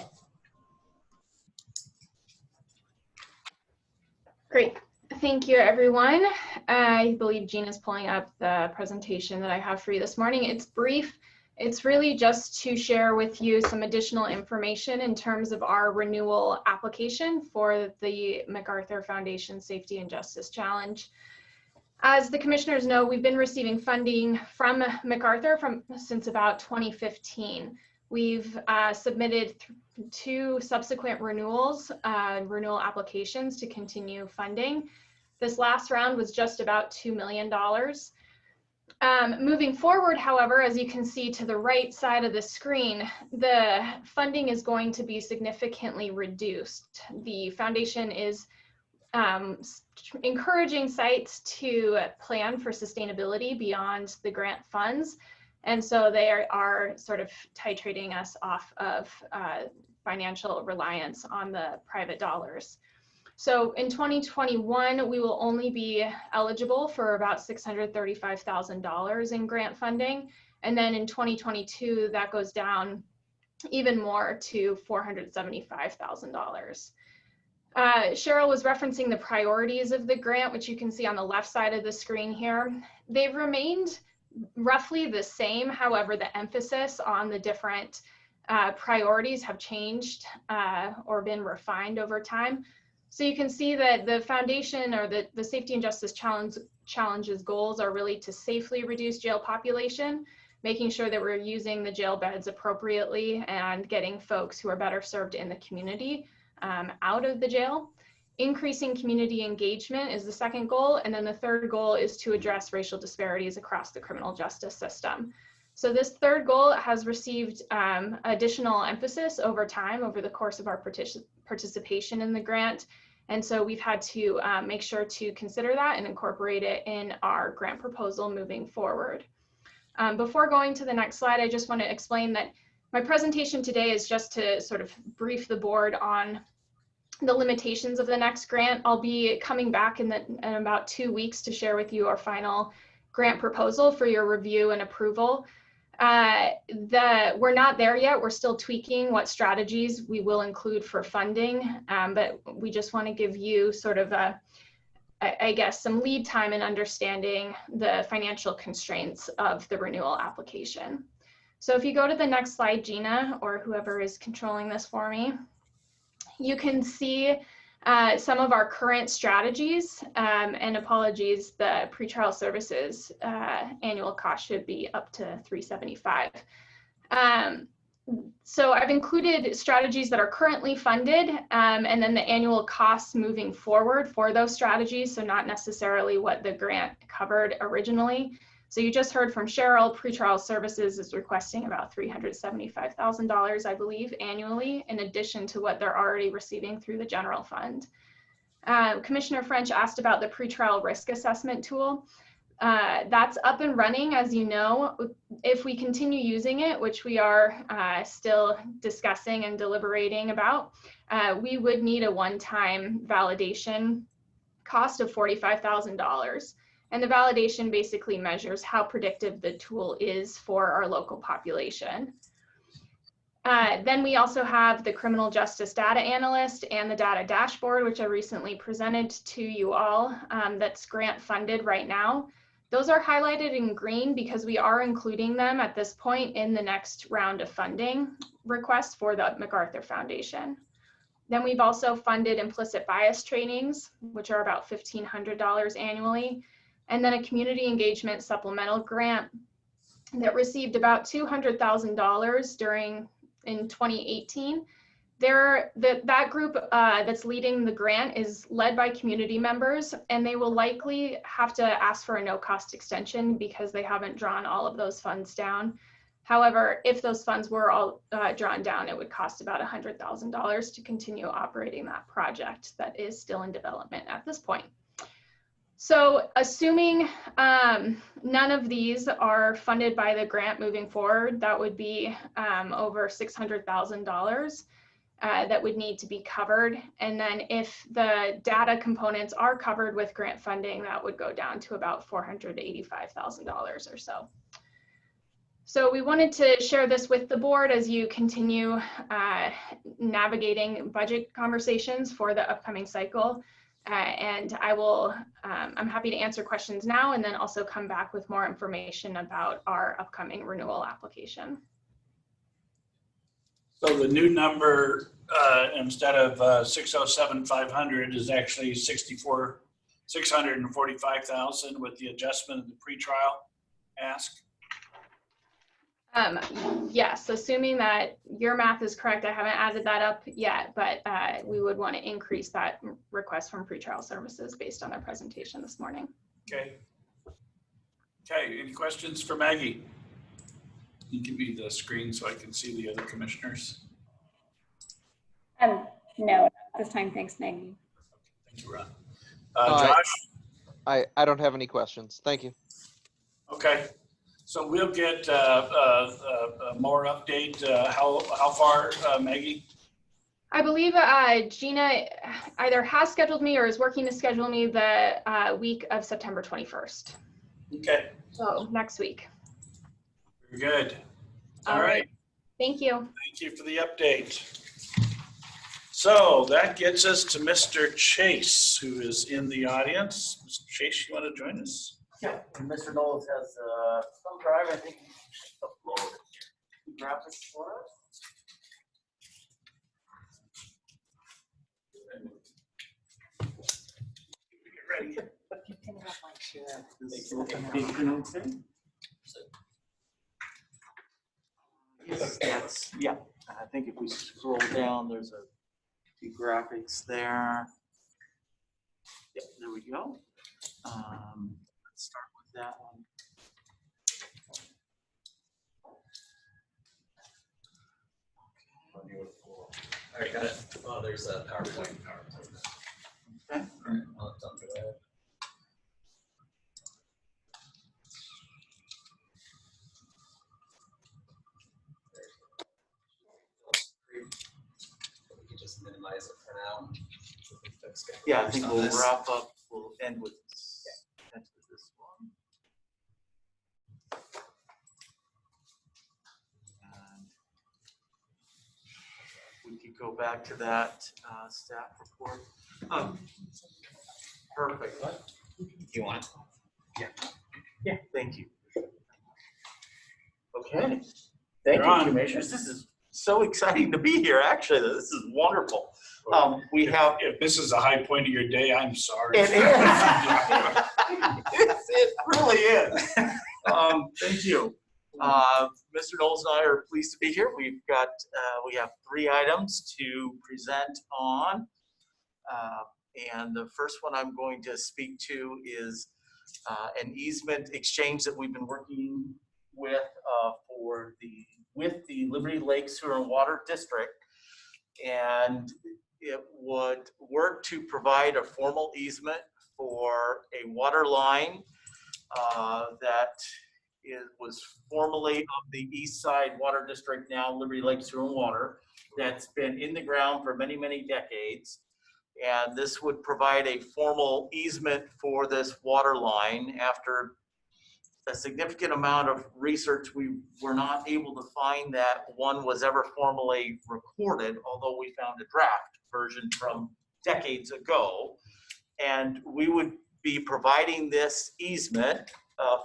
H: Great. Thank you, everyone. I believe Jean is pulling up the presentation that I have for you this morning. It's brief. It's really just to share with you some additional information in terms of our renewal application for the MacArthur Foundation Safety and Justice Challenge. As the commissioners know, we've been receiving funding from MacArthur since about 2015. We've submitted 2 subsequent renewal applications to continue funding. This last round was just about $2 million. Moving forward, however, as you can see to the right side of the screen, the funding is going to be significantly reduced. The foundation is encouraging sites to plan for sustainability beyond the grant funds. And so they are sort of titrating us off of financial reliance on the private dollars. So in 2021, we will only be eligible for about $635,000 in grant funding. And then in 2022, that goes down even more to $475,000. Cheryl was referencing the priorities of the grant, which you can see on the left side of the screen here. They've remained roughly the same. However, the emphasis on the different priorities have changed or been refined over time. So you can see that the foundation or the safety and justice challenges goals are really to safely reduce jail population, making sure that we're using the jail beds appropriately and getting folks who are better served in the community out of the jail. Increasing community engagement is the second goal. And then the third goal is to address racial disparities across the criminal justice system. So this third goal has received additional emphasis over time over the course of our participation in the grant. And so we've had to make sure to consider that and incorporate it in our grant proposal moving forward. Before going to the next slide, I just want to explain that my presentation today is just to sort of brief the board on the limitations of the next grant. I'll be coming back in about 2 weeks to share with you our final grant proposal for your review and approval. We're not there yet. We're still tweaking what strategies we will include for funding, but we just want to give you sort of I guess, some lead time in understanding the financial constraints of the renewal application. So if you go to the next slide, Gina, or whoever is controlling this for me, you can see some of our current strategies, and apologies, the pretrial services annual cost should be up to $375. So I've included strategies that are currently funded, and then the annual costs moving forward for those strategies, so not necessarily what the grant covered originally. So you just heard from Cheryl, pretrial services is requesting about $375,000, I believe, annually, in addition to what they're already receiving through the general fund. Commissioner French asked about the pretrial risk assessment tool. That's up and running, as you know. If we continue using it, which we are still discussing and deliberating about, we would need a one-time validation cost of $45,000. And the validation basically measures how predictive the tool is for our local population. Then we also have the criminal justice data analyst and the data dashboard, which I recently presented to you all, that's grant funded right now. Those are highlighted in green because we are including them at this point in the next round of funding request for the MacArthur Foundation. Then we've also funded implicit bias trainings, which are about $1,500 annually. And then a community engagement supplemental grant that received about $200,000 in 2018. That group that's leading the grant is led by community members, and they will likely have to ask for a no-cost extension because they haven't drawn all of those funds down. However, if those funds were all drawn down, it would cost about $100,000 to continue operating that project that is still in development at this point. So assuming none of these are funded by the grant moving forward, that would be over $600,000 that would need to be covered. And then if the data components are covered with grant funding, that would go down to about $485,000 or so. So we wanted to share this with the board as you continue navigating budget conversations for the upcoming cycle. And I'm happy to answer questions now and then also come back with more information about our upcoming renewal application.
A: So the new number, instead of 607,500 is actually 645,000 with the adjustment of the pretrial ask?
H: Yes, assuming that your math is correct. I haven't added that up yet, but we would want to increase that request from pretrial services based on their presentation this morning.
A: Okay. Okay, any questions for Maggie? You can be the screen so I can see the other commissioners.
C: No, not this time. Thanks, Maggie.
A: Thank you, Ron. Josh?
E: I don't have any questions. Thank you.
A: Okay. So we'll get more update. How far, Maggie?
H: I believe Gina either has scheduled me or is working to schedule me the week of September 21st.
A: Okay.
H: So next week.
A: Very good.
H: All right. Thank you.
A: Thank you for the update. So that gets us to Mr. Chase, who is in the audience. Mr. Chase, you want to join us?
K: Yeah, and Mr. Knowles has some drive, I think he should upload it. Can you grab this for us?
A: Ready?
K: Can you pin it up my chair? This is application. Yes, that's, yeah, I think if we scroll down, there's a few graphics there. Yep, there we go. Let's start with that one.
L: All right, got it. Oh, there's a PowerPoint.
K: Okay.
L: All right, I'll jump to that. We can just minimize it for now.
K: Yeah, I think we'll wrap up, we'll end with this one. And we could go back to that staff report. Perfect.
L: Do you want it?
K: Yeah, thank you. Okay, thank
A: You're
K: you,
A: on.
K: Commissioners. This is so exciting to be here, actually. This is wonderful. We have.
A: If this is a high point of your day, I'm sorry.
K: It is. It really is. Thank you. Mr. Knowles and I are pleased to be here. We have 3 items to present on. And the first one I'm going to speak to is an easement exchange that we've been working with with the Liberty Lake Sewer and Water District. And it would work to provide a formal easement for a water line that was formerly of the East Side Water District, now Liberty Lake Sewer and Water, that's been in the ground for many, many decades. And this would provide a formal easement for this water line. After a significant amount of research, we were not able to find that one was ever formally recorded, although we found a draft version from decades ago. And we would be providing this easement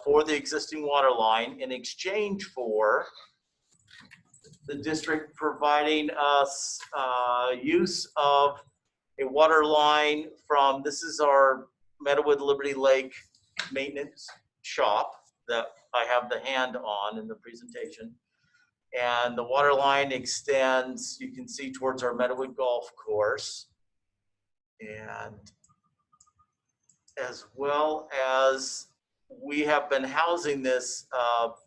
K: for the existing water line in exchange for the district providing us use of a water line from, this is our Meadowood Liberty Lake maintenance shop that I have the hand on in the presentation. And the water line extends, you can see, towards our Meadowood Golf Course. And as well as we have been housing this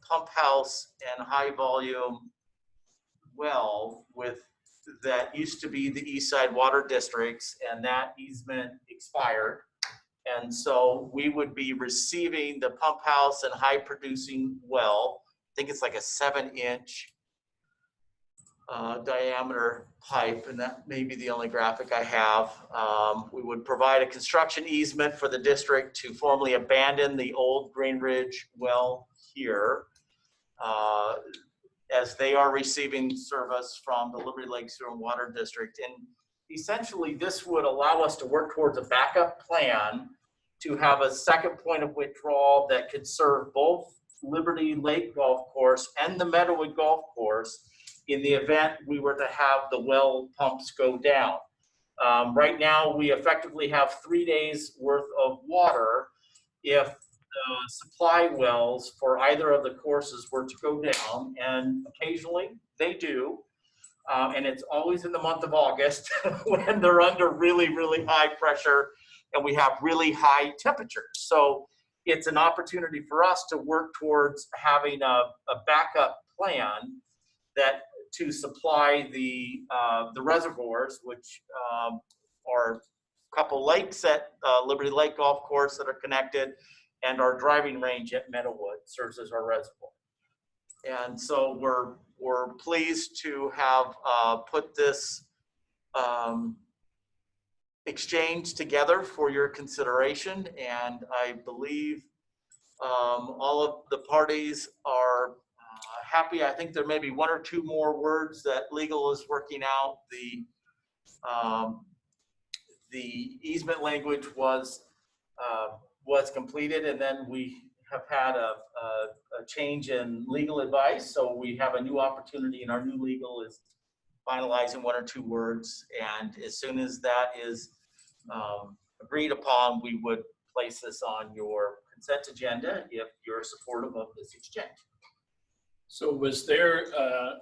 K: pump house and high volume well with that used to be the East Side Water Districts, and that easement expired. And so we would be receiving the pump house and high producing well. I think it's like a 7-inch diameter pipe, and that may be the only graphic I have. We would provide a construction easement for the district to formally abandon the old Green Ridge well here, as they are receiving service from the Liberty Lake Sewer and Water District. And essentially, this would allow us to work towards a backup plan to have a second point of withdrawal that could serve both Liberty Lake Golf Course and the Meadowood Golf Course in the event we were to have the well pumps go down. Right now, we effectively have 3 days worth of water if supply wells for either of the courses were to go down, and occasionally they do. And it's always in the month of August when they're under really, really high pressure and we have really high temperatures. So it's an opportunity for us to work towards having a backup plan that to supply the reservoirs, which are a couple lakes at Liberty Lake Golf Course that are connected, and our driving range at Meadowood serves as our reservoir. And so we're pleased to have put this exchange together for your consideration. And I believe all of the parties are happy. I think there may be one or two more words that legal is working out. The easement language was completed, and then we have had a change in legal advice. So we have a new opportunity, and our new legal is finalizing one or two words. And as soon as that is agreed upon, we would place this on your consent agenda if you're supportive of this exchange.
A: So was there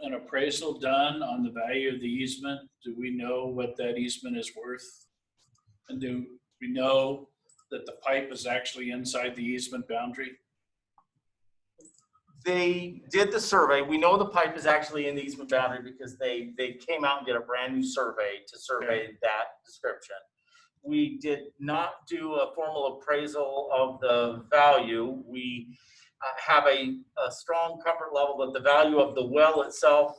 A: an appraisal done on the value of the easement? Do we know what that easement is worth? And do we know that the pipe is actually inside the easement boundary?
K: They did the survey. We know the pipe is actually in the easement boundary because they came out and did a brand new survey to survey that description. We did not do a formal appraisal of the value. We have a strong comfort level that the value of the well itself,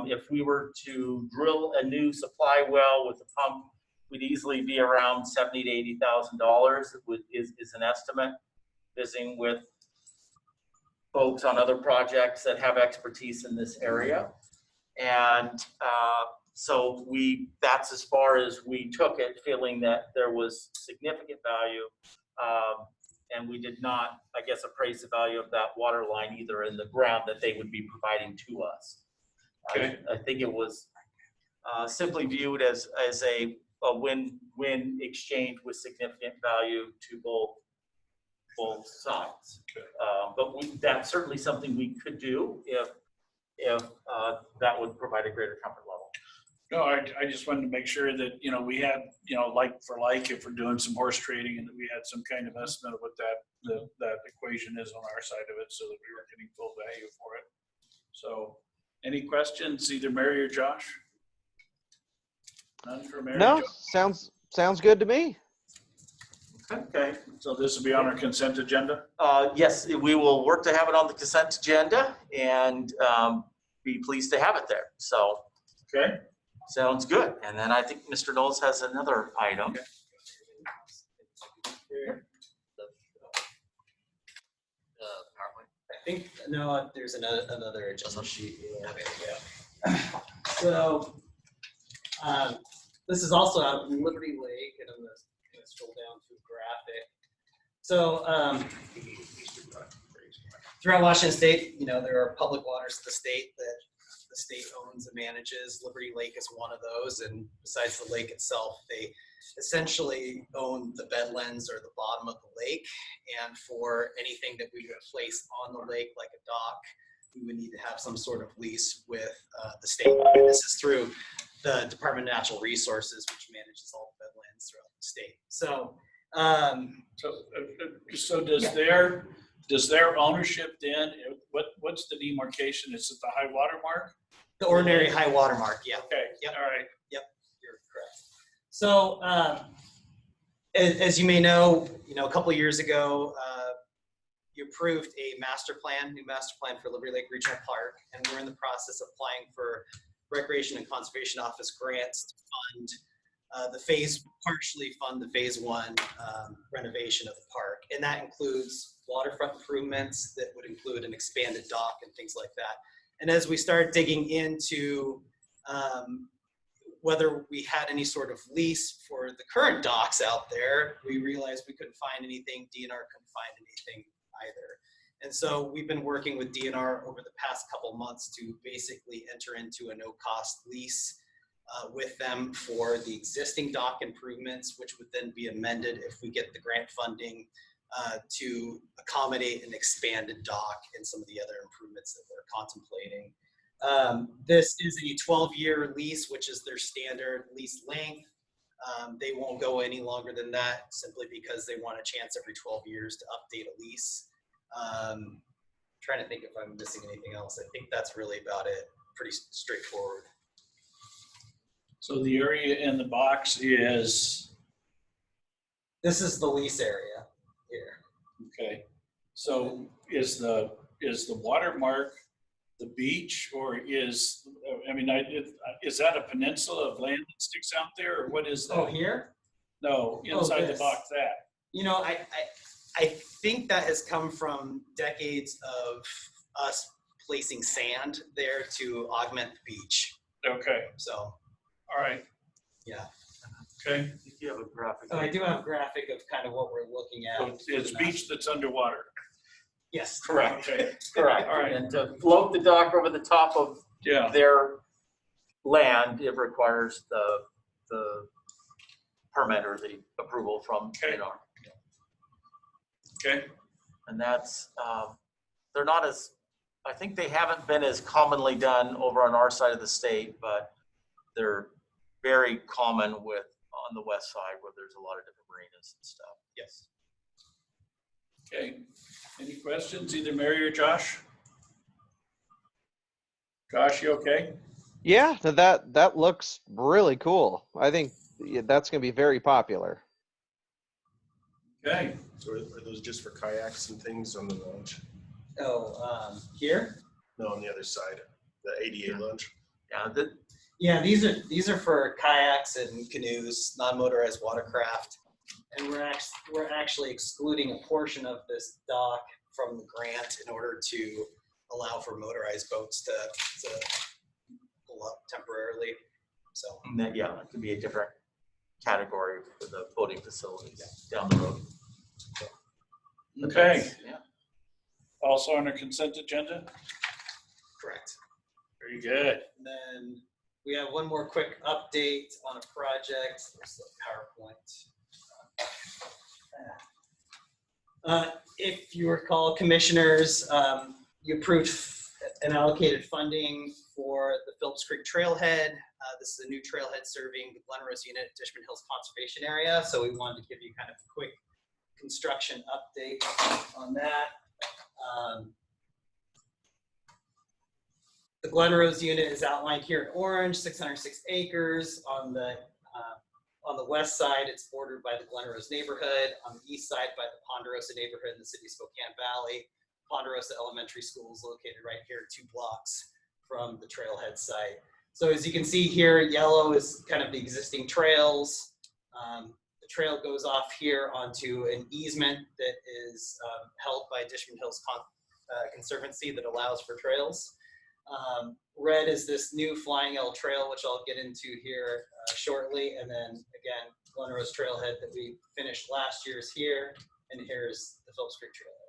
K: if we were to drill a new supply well with a pump, would easily be around $70,000 to $80,000 is an estimate. Visiting with folks on other projects that have expertise in this area. And so that's as far as we took it, feeling that there was significant value. And we did not, I guess, appraise the value of that water line either in the ground that they would be providing to us.
A: Okay.
K: I think it was simply viewed as a win-win exchange with significant value to both sides. But that's certainly something we could do if that would provide a greater comfort level.
A: No, I just wanted to make sure that, we had, like for like, if we're doing some horse trading, and that we had some kind of estimate of what that equation is on our side of it, so that we were getting full value for it. So any questions, either Mary or Josh? None for Mary?
E: No, sounds good to me.
A: Okay, so this will be on our consent agenda?
K: Yes, we will work to have it on the consent agenda and be pleased to have it there. So,
A: okay,
K: sounds good. And then I think Mr. Knowles has another item.
A: Okay.
L: I think, no, there's another agenda sheet. Yeah. So, this is also out in Liberty Lake, and I'm gonna scroll down to a graphic. So, throughout Washington State, there are public waters of the state that the state owns and manages. Liberty Lake is one of those, and besides the lake itself, they essentially own the bedlands or the bottom of the lake. And for anything that we would place on the lake, like a dock, we would need to have some sort of lease with the state. And this is through the Department of Natural Resources, which manages all the bedlands throughout the state. So,
A: so does their ownership then, what's the demarcation? Is it the high water mark?
L: the ordinary high water mark, yeah.
A: Okay,
L: Yep.
A: all right.
L: Yep, you're correct. So, as you may know, a couple of years ago, you approved a new master plan for Liberty Lake Regional Park, and we're in the process of applying for Recreation and Conservation Office grants to partially fund the phase 1 renovation of the park. And that includes waterfront improvements that would include an expanded dock and things like that. And as we started digging into whether we had any sort of lease for the current docks out there, we realized we couldn't find anything. DNR couldn't find anything either. And so we've been working with DNR over the past couple months to basically enter into a no-cost lease with them for the existing dock improvements, which would then be amended if we get the grant funding to accommodate an expanded dock and some of the other improvements that we're contemplating. This is a 12-year lease, which is their standard lease length. They won't go any longer than that simply because they want a chance every 12 years to update a lease. Trying to think if I'm missing anything else. I think that's really about it. Pretty straightforward.
A: So the area in the box is?
L: This is the lease area here.
A: Okay. So is the watermark the beach, or is that a peninsula of land that sticks out there, or what is that?
L: Oh, here?
A: No, inside the box. That.
L: I think that has come from decades of us placing sand there to augment the beach.
A: Okay,
L: So,
A: all right,
L: yeah.
A: okay.
K: If you have a graphic.
L: Oh, I do have a graphic of kind of what we're looking at.
A: So it's beach that's underwater.
L: Yes.
K: Correct.
A: Okay,
K: Correct.
A: all right.
K: And to float the dock over the top of
A: Yeah,
K: their land, it requires the permit or the approval from
A: Okay.
K: DNR.
A: okay,
K: And that's, they're not as, I think they haven't been as commonly done over on our side of the state, but they're very common on the west side where there's a lot of different marinas and stuff.
L: Yes.
A: okay. Any questions, either Mary or Josh? Josh, you okay?
E: Yeah, that looks really cool. I think that's going to be very popular.
A: Okay,
M: So are those just for kayaks and things on the launch?
L: Oh, here?
M: No, on the other side, the ADA launch.
K: Yeah,
L: Yeah, these are for kayaks and canoes, non-motorized watercraft, and we're actually excluding a portion of this dock from the grant in order to allow for motorized boats to pull up temporarily. So
K: and that, yeah, it could be a different category for the boating facilities down the road. But
A: okay.
K: that's- Yeah.
A: Also on our consent agenda?
L: correct.
A: Very good.
L: And then we have one more quick update on a project. There's the PowerPoint. If you recall, commissioners, you approved and allocated funding for the Phillips Creek Trailhead. This is a new trailhead serving the Glenrose unit at Dishman Hills Conservation Area. So we wanted to give you kind of a quick construction update on that. The Glenrose unit is outlined here in orange, 606 acres. On the west side, it's bordered by the Glenrose neighborhood. On the east side, by the Ponderosa neighborhood in the city of Spokane Valley. Ponderosa Elementary School is located right here, 2 blocks from the trailhead site. So as you can see here, yellow is kind of the existing trails. The trail goes off here onto an easement that is held by Dishman Hills Conservancy that allows for trails. Red is this new Flying L trail, which I'll get into here shortly. And then again, Glenrose Trailhead that we finished last year is here. And here's the Phillips Creek Trailhead.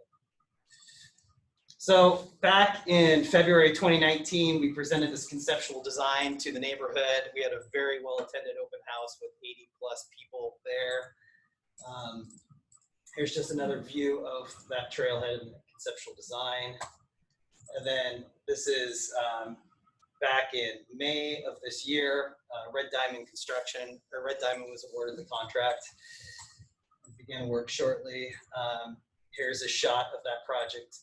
L: So back in February 2019, we presented this conceptual design to the neighborhood. We had a very well-attended open house with 80+ people there. Here's just another view of that trailhead and the conceptual design. And then this is back in May of this year, Red Diamond was awarded the contract. We began work shortly. Here's a shot of that project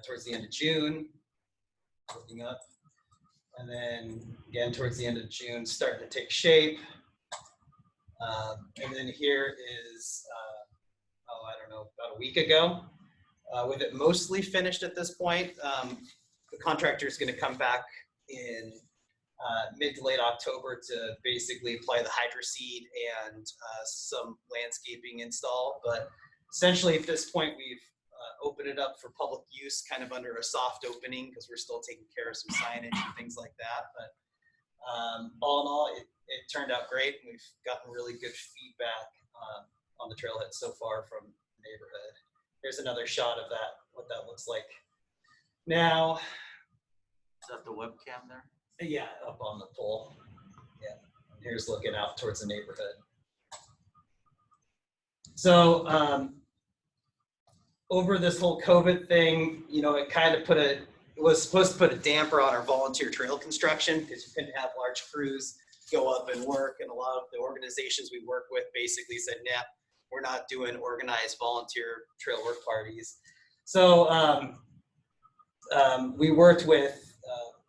L: towards the end of June, looking up. And then again, towards the end of June, starting to take shape. And then here is, I don't know, about a week ago, with it mostly finished at this point. The contractor is going to come back in mid to late October to basically apply the hydro seed and some landscaping install. But essentially at this point, we've opened it up for public use kind of under a soft opening because we're still taking care of some signage and things like that. But all in all, it turned out great. And we've gotten really good feedback on the trailhead so far from the neighborhood. Here's another shot of that, what that looks like now.
K: Is that the webcam there?
L: Yeah, up on the pole. Yeah, here's looking out towards the neighborhood. So over this whole COVID thing, you know, it kind of was supposed to put a damper on our volunteer trail construction because you couldn't have large crews go up and work. And a lot of the organizations we work with basically said, nah, we're not doing organized volunteer trail work parties. So we worked with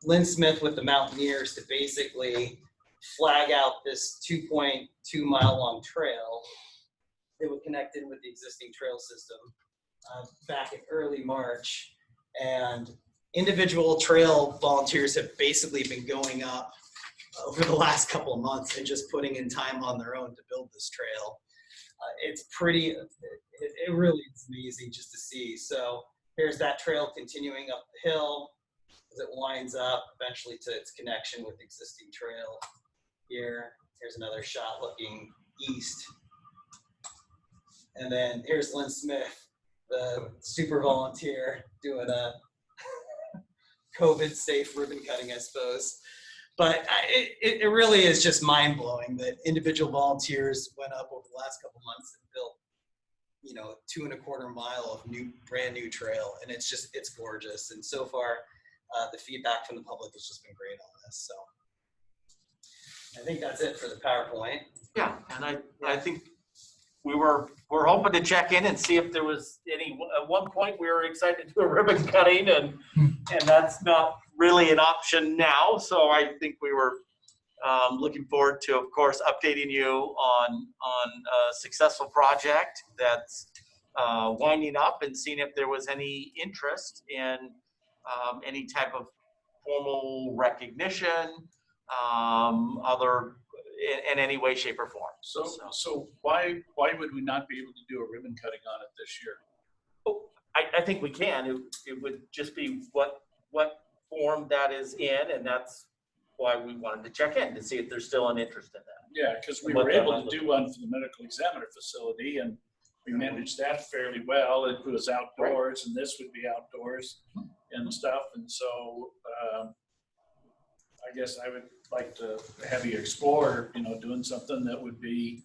L: Lynn Smith with the Mountaineers to basically flag out this 2.2 mile long trail that would connect in with the existing trail system back in early March. And individual trail volunteers have basically been going up over the last couple of months and just putting in time on their own to build this trail. It's pretty, it really is amazing just to see. So here's that trail continuing up the hill. as it winds up eventually to its connection with existing trail here. Here's another shot looking east. And then here's Lynn Smith, the super volunteer, doing a COVID safe ribbon cutting, I suppose. But it really is just mind blowing that individual volunteers went up over the last couple months and built, 2.25 mile of brand new trail. And it's gorgeous. And so far, the feedback from the public has just been great on this. So I think that's it for the PowerPoint.
K: Yeah, and I think we're hoping to check in and see if there was any, at one point we were excited to do a ribbon cutting and that's not really an option now. So I think we were looking forward to, of course, updating you on a successful project that's winding up and seeing if there was any interest in any type of formal recognition, in any way, shape, or form.
A: So why would we not be able to do a ribbon cutting on it this year?
K: Oh, I think we can. It would just be what form that is in, and that's why we wanted to check in to see if there's still an interest in that.
A: Yeah, because we were able to do one for the medical examiner facility, and we managed that fairly well. It was outdoors, and this would be outdoors and stuff. And so I guess I would like to have you explore, doing something that would be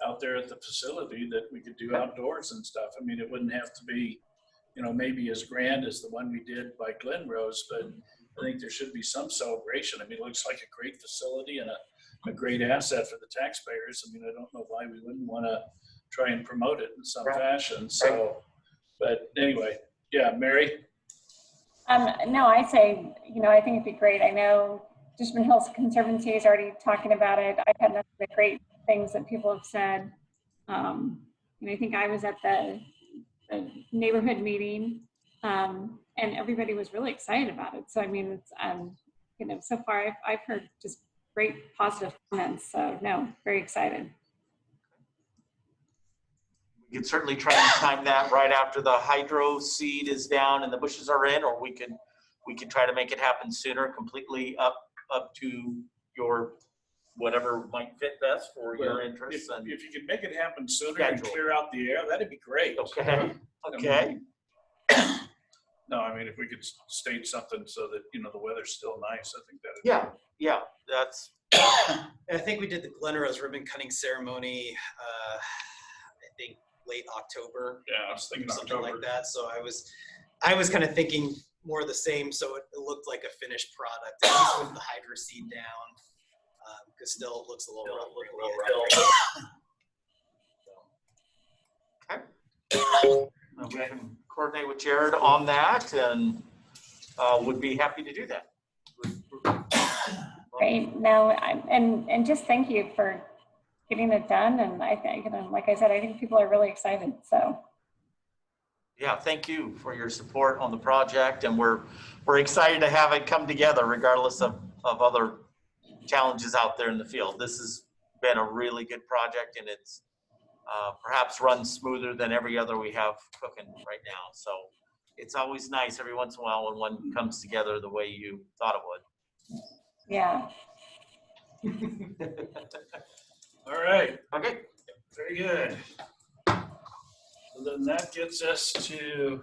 A: out there at the facility that we could do outdoors and stuff. I mean, it wouldn't have to be, maybe as grand as the one we did by Glen Rose, but I think there should be some celebration. I mean, it looks like a great facility and a great asset for the taxpayers. I mean, I don't know why we wouldn't want to try and promote it in some fashion. So, but anyway, yeah, Mary?
C: No, I say, I think it'd be great. I know Fishman Hills Conservancy is already talking about it. I've had nothing but great things that people have said. I think I was at the neighborhood meeting, and everybody was really excited about it. So I mean, it's so far I've heard just great positive comments. So no, very excited.
K: We could certainly try and time that right after the hydro seed is down and the bushes are in, or we could try to make it happen sooner, completely up to your whatever might fit best for your interests.
A: If you could make it happen sooner and clear out the air, that'd be great.
K: Okay. Okay.
A: No, I mean, if we could state something so that, the weather's still nice, I think that'd
K: be Yeah, that's.
L: And I think we did the Glen Rose ribbon cutting ceremony, I think late October.
A: Yeah, I was thinking
L: something
A: October.
L: like that. So I was kind of thinking more of the same. So it looked like a finished product, at least with the hydro seed down, because still it looks a little rough.
K: Okay. We can coordinate with Jared on that, and would be happy to do that.
C: Great. No, and just thank you for getting it done. And I think, like I said, I think people are really excited. So.
K: Yeah, thank you for your support on the project, and we're excited to have it come together, regardless of other challenges out there in the field. This has been a really good project, and it's perhaps runs smoother than every other we have cooking right now. So it's always nice every once in a while when one comes together the way you thought it would.
C: Yeah.
A: All right.
K: Okay.
A: Very good. So then that gets us to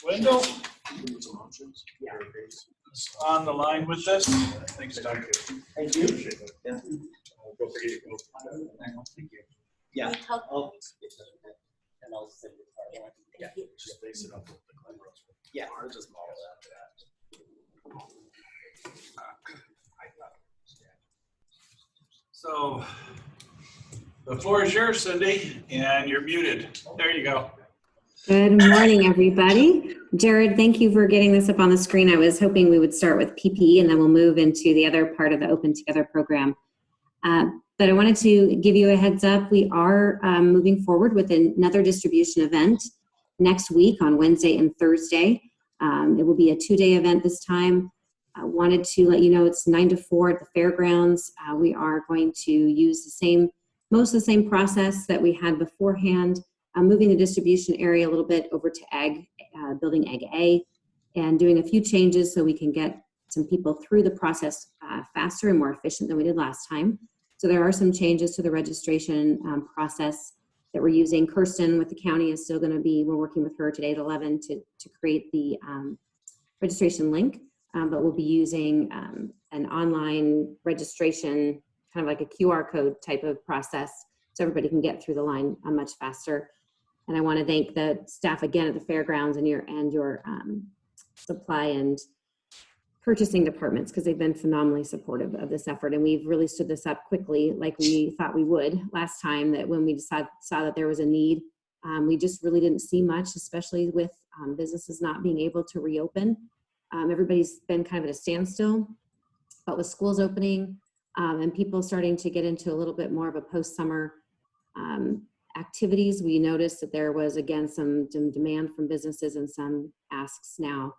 A: Wendell. On the line with this. Thanks, Doug.
K: Thank you.
A: Yeah.
L: Yeah.
K: And I'll send it.
L: Yeah.
M: Just base it up with the Glen Rose.
L: Yeah.
M: Or just model after that.
A: So the floor is yours, Cindy, and you're muted. There you go.
N: Good morning, everybody. Jared, thank you for getting this up on the screen. I was hoping we would start with PPE and then we'll move into the other part of the Open Together program. But I wanted to give you a heads up. We are moving forward with another distribution event next week on Wednesday and Thursday. It will be a 2-day event this time. I wanted to let you know it's 9 to 4 at the fairgrounds. We are going to use most of the same process that we had beforehand. Moving the distribution area a little bit over to Building Egg A. and doing a few changes so we can get some people through the process faster and more efficient than we did last time. So there are some changes to the registration process that we're using. Kirsten with the county is still going to be, we're working with her today at 11 to create the registration link, but we'll be using an online registration, kind of like a QR code type of process, so everybody can get through the line much faster. And I want to thank the staff again at the fairgrounds and your supply and purchasing departments, because they've been phenomenally supportive of this effort. And we've really stood this up quickly, like we thought we would last time, that when we saw that there was a need. We just really didn't see much, especially with businesses not being able to reopen. Everybody's been kind of at a standstill, but with schools opening and people starting to get into a little bit more of a post-summer activities, we noticed that there was, again, some demand from businesses and some asks now.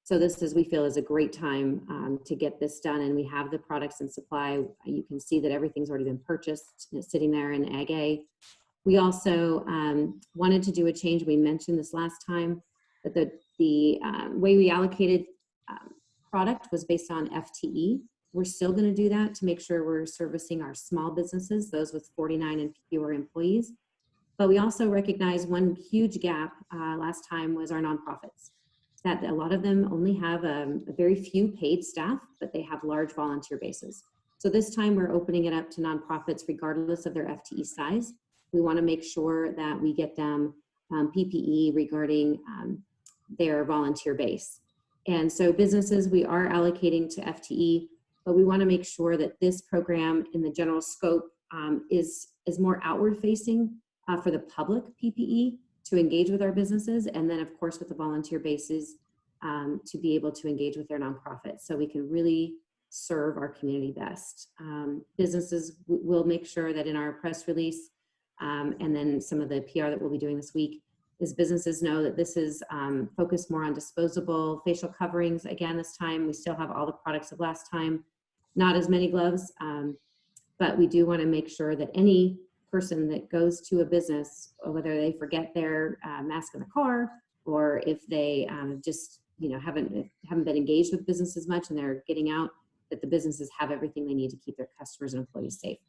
N: So this is, we feel, is a great time to get this done, and we have the products and supply. You can see that everything's already been purchased. It's sitting there in Ag A. We also wanted to do a change. We mentioned this last time, that the way we allocated product was based on FTE. We're still going to do that to make sure we're servicing our small businesses, those with 49 and fewer employees. But we also recognize one huge gap last time was our nonprofits. That a lot of them only have a very few paid staff, but they have large volunteer bases. So this time we're opening it up to nonprofits regardless of their FTE size. We want to make sure that we get them PPE regarding their volunteer base. And so businesses we are allocating to FTE, but we want to make sure that this program in the general scope is more outward facing for the public PPE to engage with our businesses, and then of course with the volunteer bases to be able to engage with their nonprofits, so we can really serve our community best. Businesses will make sure that in our press release and then some of the PR that we'll be doing this week is businesses know that this is focused more on disposable facial coverings. Again, this time we still have all the products of last time, not as many gloves, but we do want to make sure that any person that goes to a business, or whether they forget their mask in the car, or if they just haven't been engaged with business as much and they're getting out, that the businesses have everything they need to keep their customers and employees safe.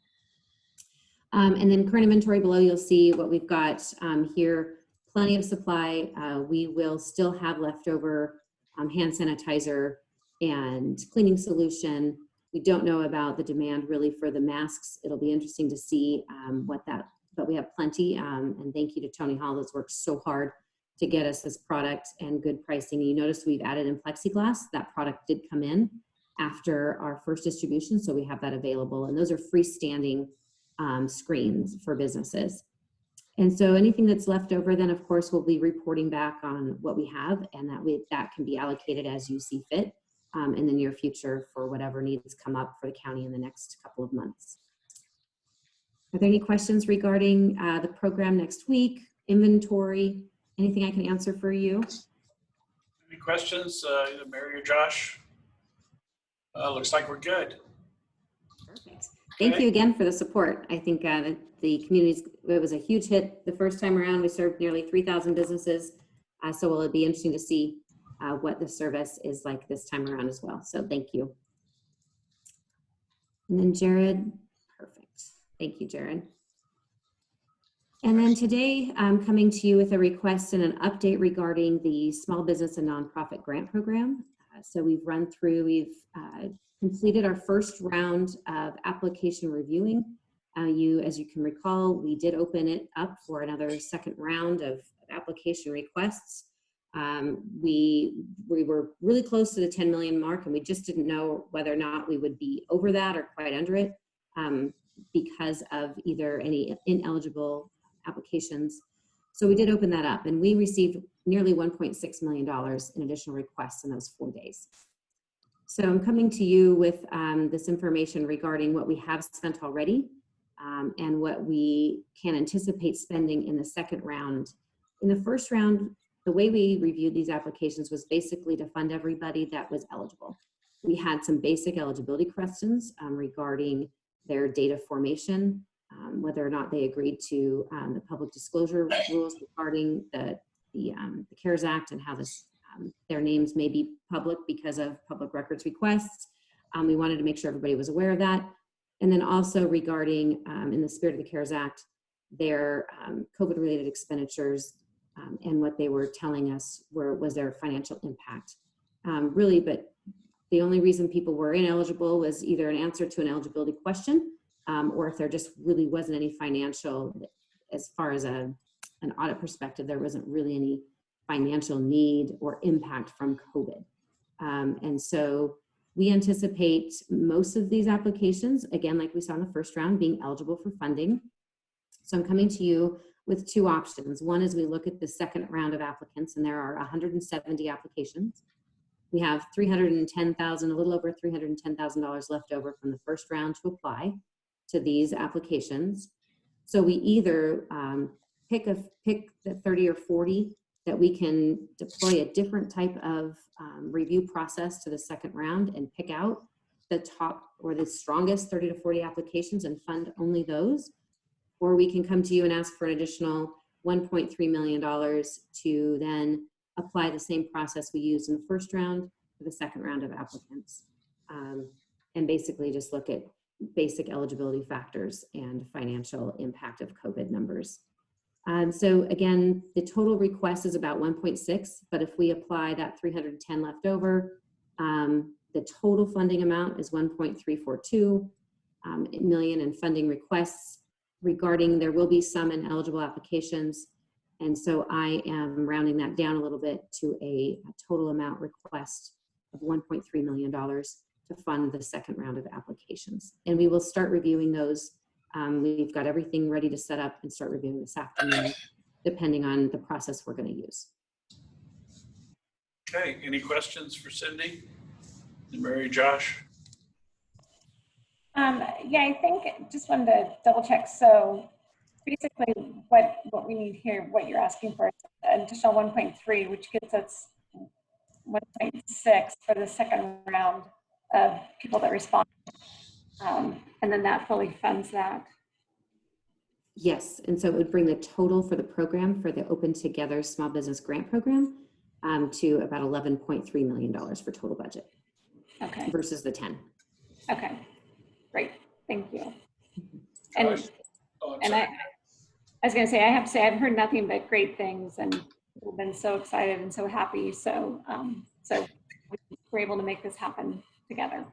N: And then current inventory below, you'll see what we've got here. Plenty of supply. We will still have leftover hand sanitizer and cleaning solution. We don't know about the demand really for the masks. It'll be interesting to see but we have plenty. And thank you to Tony Hall, that's worked so hard to get us this product and good pricing. You notice we've added in plexiglass. That product did come in after our first distribution, so we have that available. And those are freestanding screens for businesses. And so anything that's left over, then of course we'll be reporting back on what we have, and that can be allocated as you see fit in the near future for whatever needs come up for the county in the next couple of months. Are there any questions regarding the program next week, inventory, anything I can answer for you?
A: Any questions, either Mary or Josh? Looks like we're good.
N: Perfect. Thank you again for the support. I think that the communities, it was a huge hit the first time around. We served nearly 3,000 businesses. So it'll be interesting to see what the service is like this time around as well. So thank you. And then Jared, perfect. Thank you, Jared. And then today I'm coming to you with a request and an update regarding the Small Business and Nonprofit Grant Program. So we've completed our first round of application reviewing. As you can recall, we did open it up for another second round of application requests. We were really close to the 10 million mark, and we just didn't know whether or not we would be over that or quite under it because of either any ineligible applications. So we did open that up, and we received nearly $1.6 million in additional requests in those 4 days. So I'm coming to you with this information regarding what we have spent already and what we can anticipate spending in the second round. In the first round, the way we reviewed these applications was basically to fund everybody that was eligible. We had some basic eligibility questions regarding their data formation, whether or not they agreed to the public disclosure rules regarding the CARES Act and how their names may be public because of public records requests. We wanted to make sure everybody was aware of that. And then also regarding, in the spirit of the CARES Act, their COVID-related expenditures and what they were telling us was their financial impact. Really, but the only reason people were ineligible was either an answer to an eligibility question or if there just really wasn't any financial, as far as an audit perspective, there wasn't really any financial need or impact from COVID. And so we anticipate most of these applications, again, like we saw in the first round, being eligible for funding. So I'm coming to you with two options. One is we look at the second round of applicants, and there are 170 applications. We have $310,000, a little over $310,000 left over from the first round to apply to these applications. So we either pick the 30 or 40 that we can deploy a different type of review process to the second round and pick out the top or the strongest 30 to 40 applications and fund only those. Or we can come to you and ask for an additional $1.3 million to then apply the same process we used in the first round for the second round of applicants. And basically just look at basic eligibility factors and financial impact of COVID numbers. So again, the total request is about 1.6, but if we apply that 310 left over, the total funding amount is 1.342 million in funding requests. Regarding, there will be some ineligible applications. And so I am rounding that down a little bit to a total amount request of $1.3 million to fund the second round of applications. And we will start reviewing those. We've got everything ready to set up and start reviewing this afternoon, depending on the process we're going to use.
A: Okay, any questions for Cindy? Mary, Josh?
C: Yeah, I think just wanted to double check. So basically what we need here, what you're asking for is an additional 1.3, which gives us 1.6 for the second round of people that respond. And then that fully funds that.
N: Yes, and so it would bring the total for the program for the Open Together Small Business Grant Program to about $11.3 million for total budget.
C: Okay.
N: Versus the 10.
C: Okay, great, thank you. And, I was gonna say, I have to say, I've heard nothing but great things and we've been so excited and so happy. So, so we're able to make this happen together.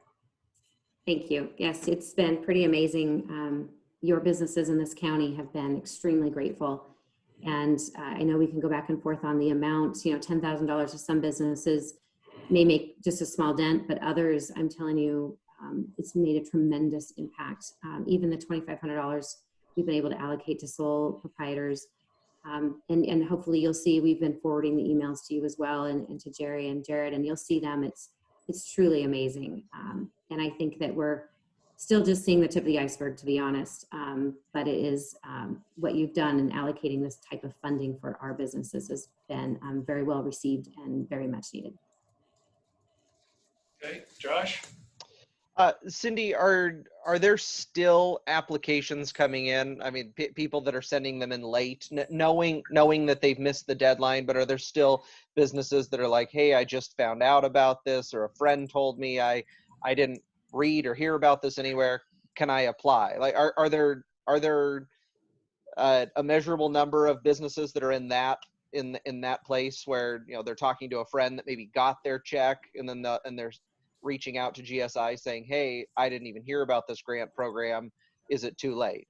N: Thank you. Yes, it's been pretty amazing. Your businesses in this county have been extremely grateful. And I know we can go back and forth on the amount, you know, $10,000 to some businesses may make just a small dent, but others, I'm telling you, it's made a tremendous impact. Even the $2,500 we've been able to allocate to sole proprietors. And hopefully you'll see, we've been forwarding the emails to you as well and to Jerry and Jared, and you'll see them. It's truly amazing. And I think that we're still just seeing the tip of the iceberg, to be honest. But it is what you've done in allocating this type of funding for our businesses has been very well received and very much needed.
A: Okay, Josh?
E: Cindy, are there still applications coming in? I mean, people that are sending them in late, knowing that they've missed the deadline, but are there still businesses that are like, hey, I just found out about this, or a friend told me I didn't read or hear about this anywhere, can I apply? Like, are there a measurable number of businesses that are in that place where, you know, they're talking to a friend that maybe got their check and then they're reaching out to GSI saying, hey, I didn't even hear about this grant program. Is it too late?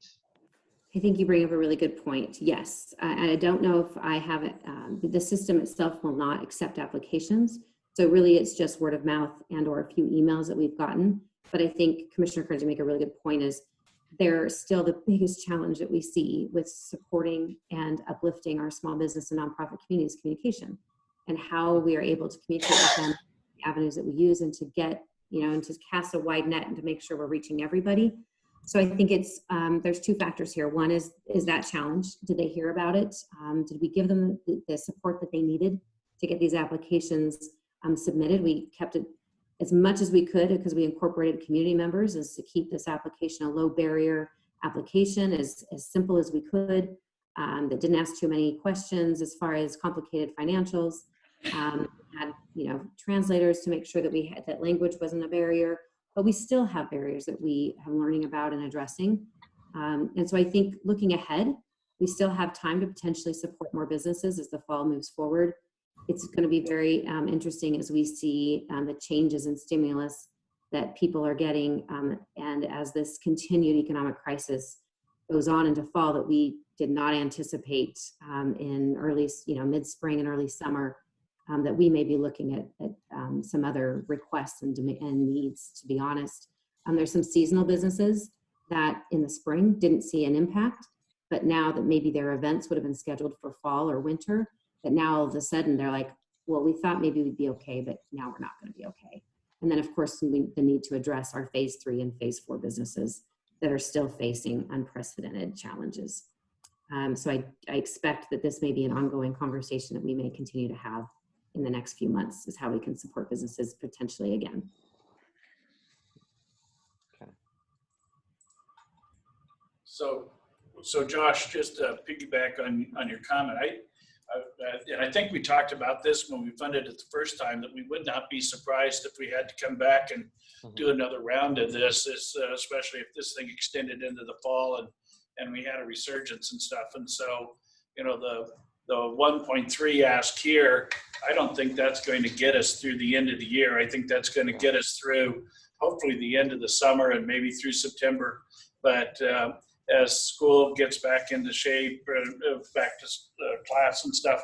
N: I think you bring up a really good point. Yes, I don't know if I have it. The system itself will not accept applications. So really it's just word of mouth and or a few emails that we've gotten. But I think Commissioner Kearns, you make a really good point, is they're still the biggest challenge that we see with supporting and uplifting our small business and nonprofit communities communication, and how we are able to communicate with them, the avenues that we use, and to get, you know, and to cast a wide net and to make sure we're reaching everybody. So I think it's, there's two factors here. One is that challenge. Did they hear about it? Did we give them the support that they needed to get these applications submitted? We kept it as much as we could because we incorporated community members as to keep this application a low barrier application, as simple as we could, that didn't ask too many questions as far as complicated financials. Had, translators to make sure that that language wasn't a barrier, but we still have barriers that we have learning about and addressing. And so I think looking ahead, we still have time to potentially support more businesses as the fall moves forward. It's going to be very interesting as we see the changes in stimulus that people are getting, and as this continued economic crisis goes on into fall that we did not anticipate in early, mid-spring and early summer, that we may be looking at some other requests and needs, to be honest. There's some seasonal businesses that in the spring didn't see an impact, but now that maybe their events would have been scheduled for fall or winter, that now all of a sudden they're like, well, we thought maybe we'd be okay, but now we're not going to be okay. And then of course, the need to address our phase 3 and phase 4 businesses that are still facing unprecedented challenges. So I expect that this may be an ongoing conversation that we may continue to have in the next few months, is how we can support businesses potentially again.
E: Okay.
A: So Josh, just to piggyback on your comment, and I think we talked about this when we funded it the first time, that we would not be surprised if we had to come back and do another round of this, especially if this thing extended into the fall and we had a resurgence and stuff. And so, the 1.3 ask here, I don't think that's going to get us through the end of the year. I think that's going to get us through hopefully the end of the summer and maybe through September. But as school gets back into shape, back to class and stuff,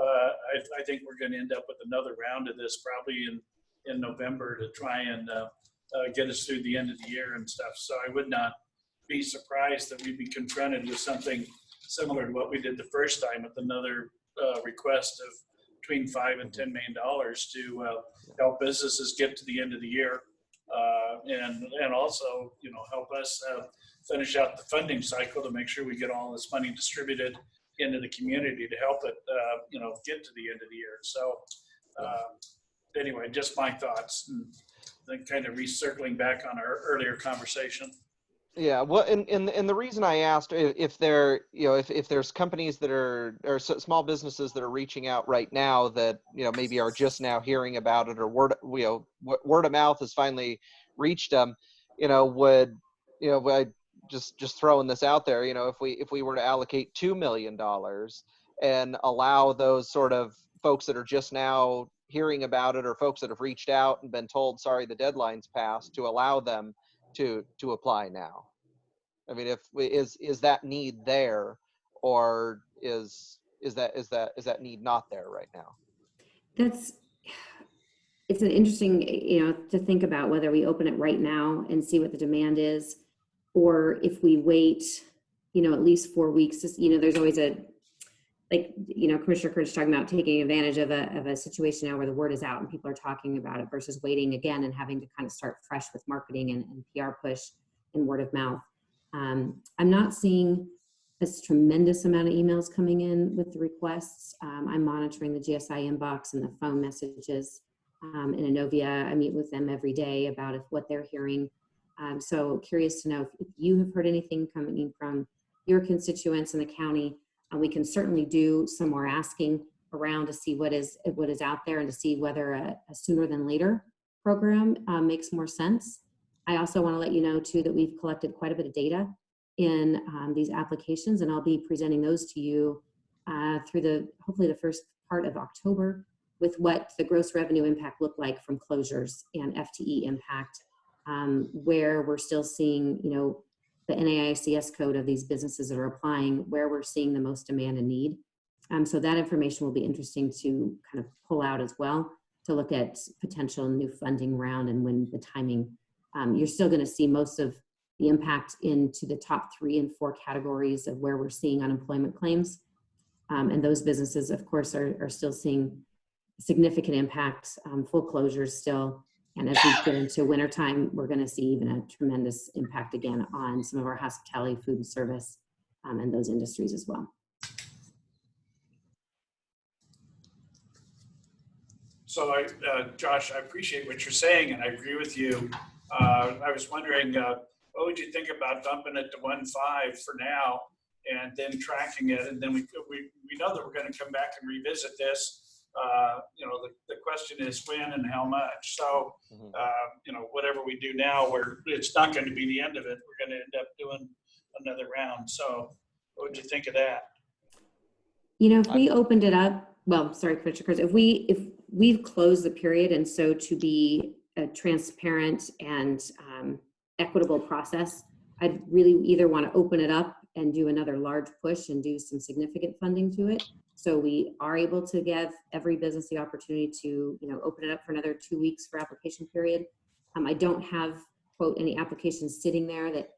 A: I think we're going to end up with another round of this probably in November to try and get us through the end of the year and stuff. So I would not be surprised that we'd be confronted with something similar to what we did the first time, with another request of between $5 and $10 million to help businesses get to the end of the year, and also help us finish out the funding cycle to make sure we get all this money distributed into the community to help it get to the end of the year. So anyway, just my thoughts, and then kind of recircling back on our earlier conversation.
E: Yeah, well, and the reason I asked if there's companies that are, or small businesses that are reaching out right now that maybe are just now hearing about it, or word of mouth has finally reached them, I just throwing this out there, if we were to allocate $2 million and allow those sort of folks that are just now hearing about it, or folks that have reached out and been told, sorry, the deadline's passed, to allow them to apply now. I mean, is that need there, or is that need not there right now?
N: It's an interesting, to think about whether we open it right now and see what the demand is, or if we wait, at least 4 weeks. There's always Commissioner Kurtz talking about taking advantage of a situation now where the word is out and people are talking about it, versus waiting again and having to kind of start fresh with marketing and PR push and word of mouth. I'm not seeing a tremendous amount of emails coming in with the requests. I'm monitoring the GSI inbox and the phone messages. In Innovia, I meet with them every day about what they're hearing. So curious to know if you have heard anything coming from your constituents in the county. We can certainly do some more asking around to see what is out there, and to see whether a sooner than later program makes more sense. I also want to let you know too that we've collected quite a bit of data in these applications, and I'll be presenting those to you through hopefully the first part of October, with what the gross revenue impact looked like from closures and FTE impact, where we're still seeing the NAICS code of these businesses that are applying, where we're seeing the most demand and need. So that information will be interesting to kind of pull out as well, to look at potential new funding round and when the timing. You're still going to see most of the impact into the top 3 and 4 categories of where we're seeing unemployment claims. And those businesses, of course, are still seeing significant impacts, full closures still. And as we get into wintertime, we're going to see even a tremendous impact again on some of our hospitality, food and service, and those industries as well.
A: So Josh, I appreciate what you're saying, and I agree with you. I was wondering, what would you think about dumping it to 1.5 for now, and then tracking it, and then we know that we're going to come back and revisit this you know, the question is when and how much. So, you know, whatever we do now, it's not going to be the end of it. We're going to end up doing another round. So what would you think of that?
N: You know, if we opened it up, well, sorry, Commissioner Kurz, if we've closed the period, and so to be a transparent and equitable process, I'd really either want to open it up and do another large push and do some significant funding to it. So we are able to give every business the opportunity to, you know, open it up for another 2 weeks for application period. I don't have, quote, any applications sitting there that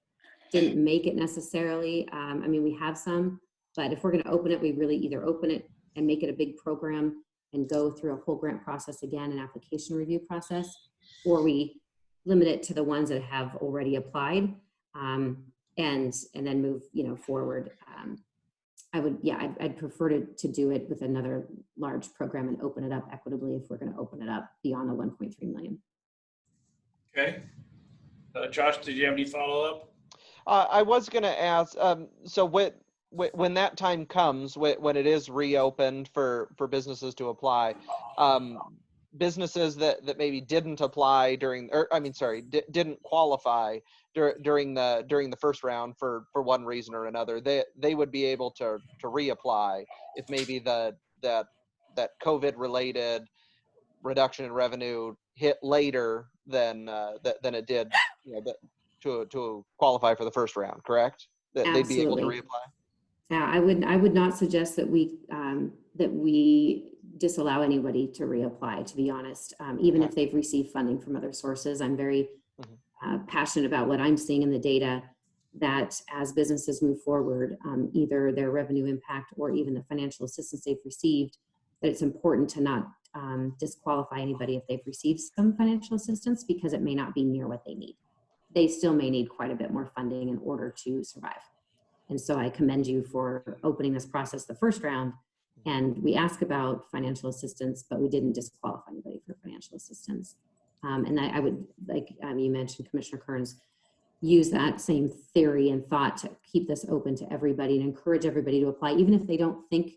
N: didn't make it necessarily. I mean, we have some, but if we're going to open it, we really either open it and make it a big program and go through a whole grant process again, an application review process, or we limit it to the ones that have already applied, and then move, you know, forward. I'd prefer to do it with another large program and open it up equitably if we're going to open it up beyond the 1.3 million.
A: Okay. Josh, did you have any follow-up?
E: I was going to ask, so when that time comes, when it is reopened for businesses to apply, businesses that maybe didn't apply didn't qualify during the first round for one reason or another, they would be able to reapply if maybe that COVID related reduction in revenue hit later than it did, you know, to qualify for the first round, correct? They'd be able to reapply.
N: Yeah, I would not suggest that we disallow anybody to reapply, to be honest, even if they've received funding from other sources. I'm very passionate about what I'm seeing in the data, that as businesses move forward, either their revenue impact or even the financial assistance they've received, that it's important to not disqualify anybody if they've received some financial assistance, because it may not be near what they need. They still may need quite a bit more funding in order to survive. And so I commend you for opening this process the first round. And we ask about financial assistance, but we didn't disqualify anybody for financial assistance. And I would, like you mentioned, Commissioner Kearns, use that same theory and thought to keep this open to everybody and encourage everybody to apply, even if they don't think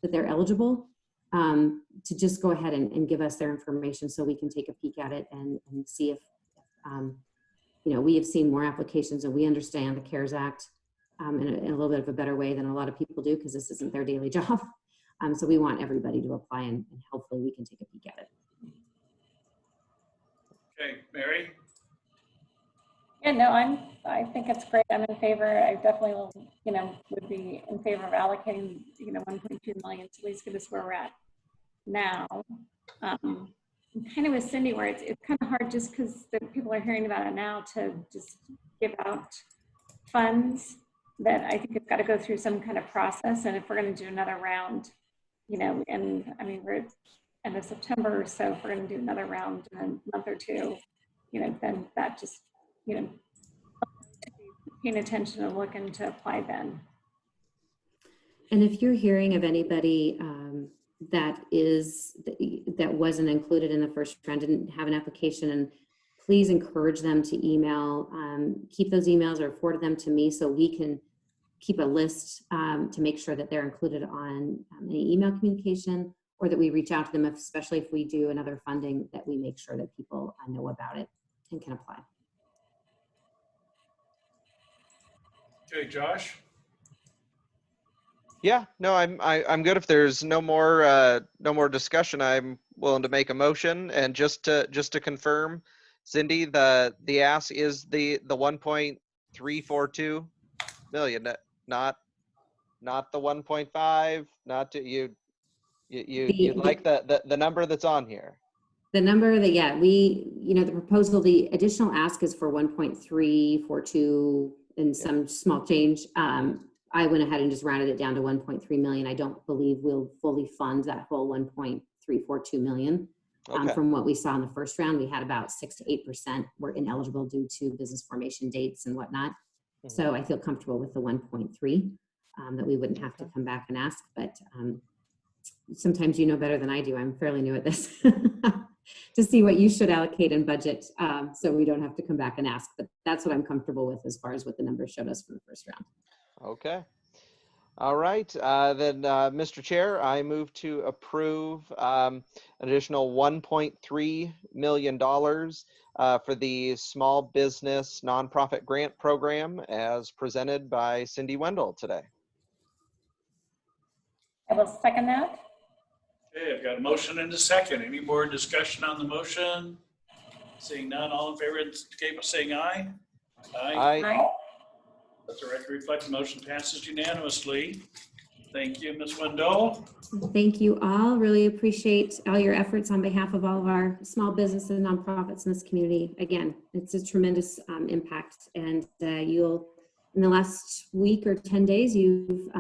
N: that they're eligible, to just go ahead and give us their information so we can take a peek at it and see if, you know, we have seen more applications and we understand the CARES Act in a little bit of a better way than a lot of people do, because this isn't their daily job. So we want everybody to apply, and hopefully we can take a peek at it.
A: Okay, Mary?
C: Yeah, no, I think it's great. I'm in favor. I definitely will, you know, would be in favor of allocating, you know, 1.2 million to at least get us where we're at now. I'm kind of with Cindy, where it's kind of hard just because the people are hearing about it now to just give out funds. That I think it's got to go through some kind of process. And if we're going to do another round, you know, and I mean, we're at end of September, so if we're going to do another round in a month or two, you know, then that just, you know, paying attention and looking to apply then.
N: And if you're hearing of anybody that wasn't included in the first round, didn't have an application, and please encourage them to email, keep those emails or forward them to me so we can keep a list to make sure that they're included on any email communication, or that we reach out to them, especially if we do another funding, that we make sure that people know about it and can apply.
A: Okay, Josh?
E: Yeah, no, I'm good. If there's no more discussion, I'm willing to make a motion. And just to confirm, Cindy, the ask is the 1.342 million, not the 1.5, not to you'd like the number that's on here.
N: The number that, yeah, the proposal, the additional ask is for 1.342 and some small change. I went ahead and just rounded it down to 1.3 million. I don't believe we'll fully fund that whole 1.342 million.
E: Okay.
N: From what we saw in the first round, we had about 6 to 8% were ineligible due to business formation dates and whatnot. Mm-hmm. So I feel comfortable with the 1.3, that we wouldn't have to come back and ask, but sometimes you know better than I do. I'm fairly new at this. To see what you should allocate and budget, so we don't have to come back and ask. But that's what I'm comfortable with as far as what the numbers showed us from the first round.
E: Okay. All right, then, Mr. Chair, I move to approve an additional $1.3 million for the Small Business Nonprofit Grant Program as presented by Cindy Wendell today.
C: I will second that.
A: Okay, I've got a motion and a second. Any more discussion on the motion? Seeing none, all in favor indicate by saying aye.
E: Aye.
C: Aye.
A: Let the record reflect the motion passes unanimously. Thank you, Ms. Wendell.
N: Thank you all. Really appreciate all your efforts on behalf of all of our small businesses and nonprofits in this community. Again, it's a tremendous impact, and you'll, in the last week or 10 days, you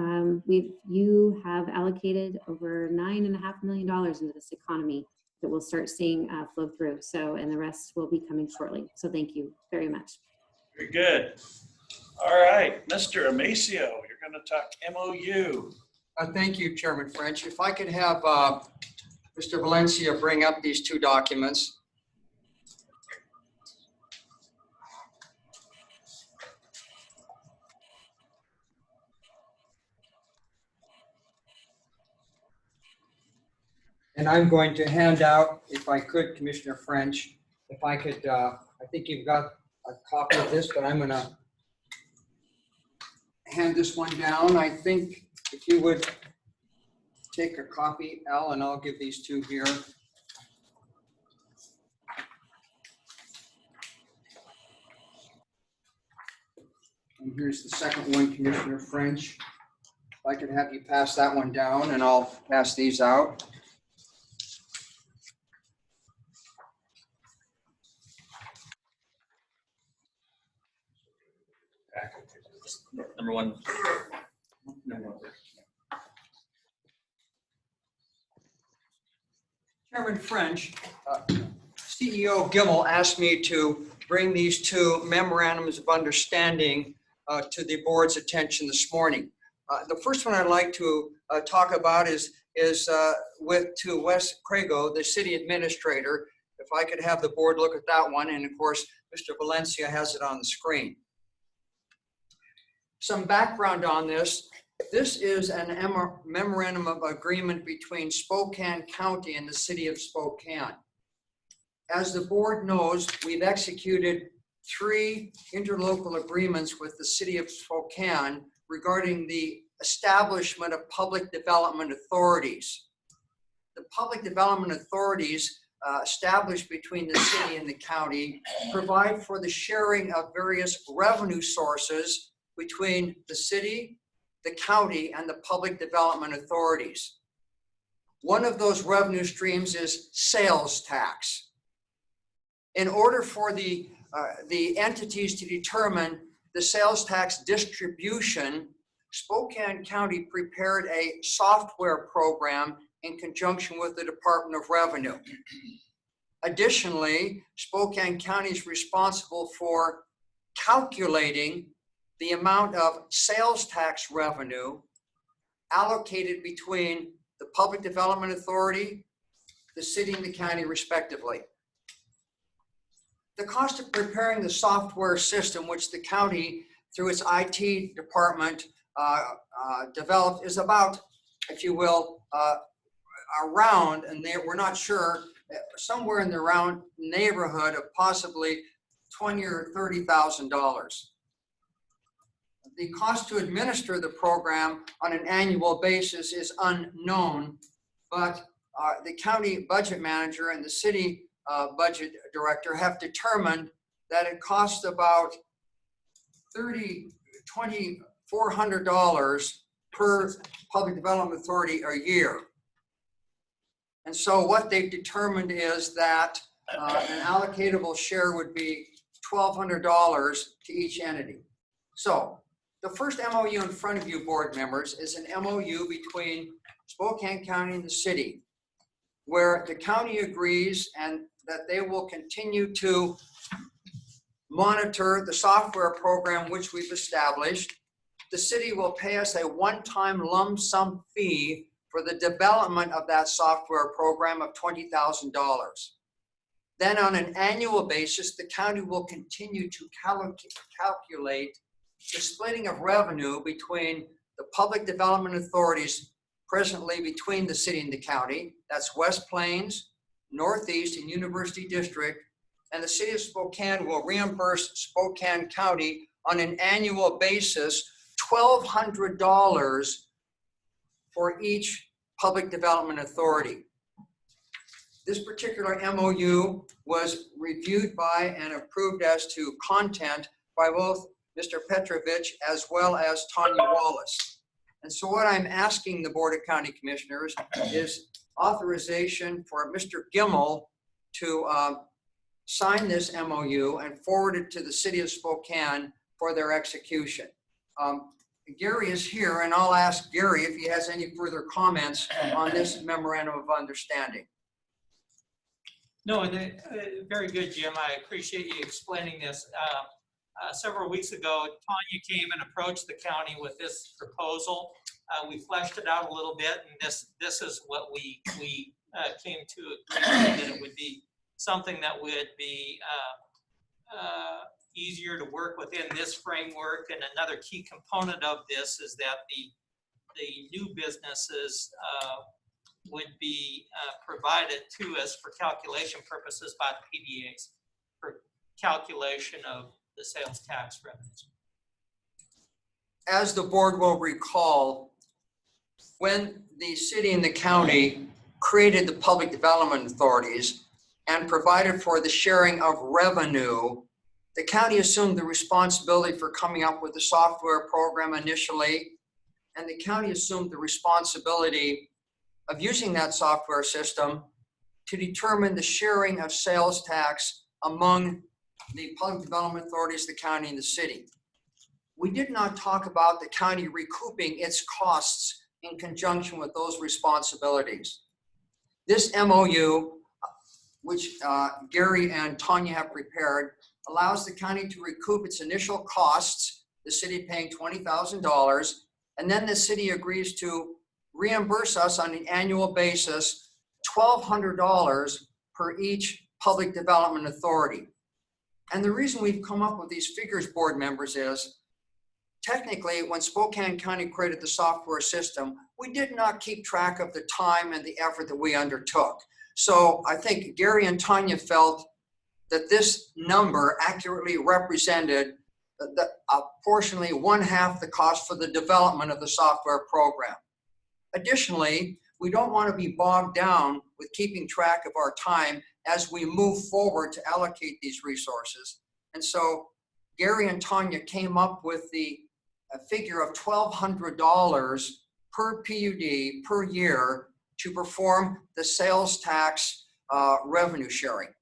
N: have allocated over $9.5 million into this economy that we'll start seeing flow through. So, and the rest will be coming shortly. So thank you very much.
A: Very good. All right, Mr. Amacio, you're going to talk MOU.
O: Thank you, Chairman French. If I could have Mr. Valencia bring up these two documents. And I'm going to hand out, if I could, Commissioner French, if I could, I think you've got a copy of this, but I'm going to hand this one down. I think if you would take a copy, Al, and I'll give these two here. And here's the second one, Commissioner French. If I could have you pass that one down, and I'll pass these out.
B: Number one.
O: Chairman French, CEO Gimmel asked me to bring these two memorandums of understanding to the board's attention this morning. The first one I'd like to talk about is to Wes Crago, the city administrator. If I could have the board look at that one, and of course, Mr. Valencia has it on the screen. Some background on this. This is a memorandum of agreement between Spokane County and the city of Spokane. As the board knows, we've executed 3 interlocal agreements with the city of Spokane regarding the establishment of public development authorities. The public development authorities established between the city and the county provide for the sharing of various revenue sources between the city, the county, and the public development authorities. One of those revenue streams is sales tax. In order for the entities to determine the sales tax distribution, Spokane County prepared a software program in conjunction with the Department of Revenue. Additionally, Spokane County is responsible for calculating the amount of sales tax revenue allocated between the Public Development Authority, the city, and the county, respectively. The cost of preparing the software system, which the county, through its IT department, developed, is about, if you will, around, and we're not sure, somewhere in the round neighborhood of possibly $20,000 or $30,000. The cost to administer the program on an annual basis is unknown, but the county budget manager and the city budget director have determined that it costs about $2,400 per public development authority a year. And so what they've determined is that an allocatable share would be $1,200 to each entity. So the first MOU in front of you, board members, is an MOU between Spokane County and the city, where the county agrees and that they will continue to monitor the software program which we've established. The city will pay us a one-time lump sum fee for the development of that software program of $20,000. Then on an annual basis, the county will continue to calculate the splitting of revenue between the public development authorities presently between the city and the county, that's West Plains, Northeast, and University District, and the city of Spokane will reimburse Spokane County on an annual basis $1,200 for each public development authority. This particular MOU was reviewed by and approved as to content by both Mr. Petrovich as well as Tanya Wallace. And so what I'm asking the Board of County Commissioners is authorization for Mr. Gimmel to sign this MOU and forward it to the city of Spokane for their execution. Gary is here, and I'll ask Gary if he has any further comments on this memorandum of understanding.
F: No, very good, Jim. I appreciate you explaining this. Several weeks ago, Tanya came and approached the county with this proposal. We fleshed it out a little bit, and this is what we came to agree that it would be something that would be easier to work within this framework. And another key component of this is that the new businesses would be provided to us for calculation purposes by the PDAs for calculation of the sales tax revenues.
O: As the board will recall, when the city and the county created the public development authorities and provided for the sharing of revenue, the county assumed the responsibility for coming up with the software program initially, and the county assumed the responsibility of using that software system to determine the sharing of sales tax among the public development authorities, the county, and the city. We did not talk about the county recouping its costs in conjunction with those responsibilities. This MOU, which Gary and Tanya have prepared, allows the county to recoup its initial costs, the city paying $20,000, and then the city agrees to reimburse us on an annual basis $1,200 per each public development authority. And the reason we've come up with these figures, board members, is technically when Spokane County created the software system, we did not keep track of the time and the effort that we undertook. So I think Gary and Tanya felt that this number accurately represented apportionately 1/2 the cost for the development of the software program. Additionally, we don't want to be bogged down with keeping track of our time as we move forward to allocate these resources. And so Gary and Tanya came up with the figure of $1,200 per PUD per year to perform the sales tax revenue sharing.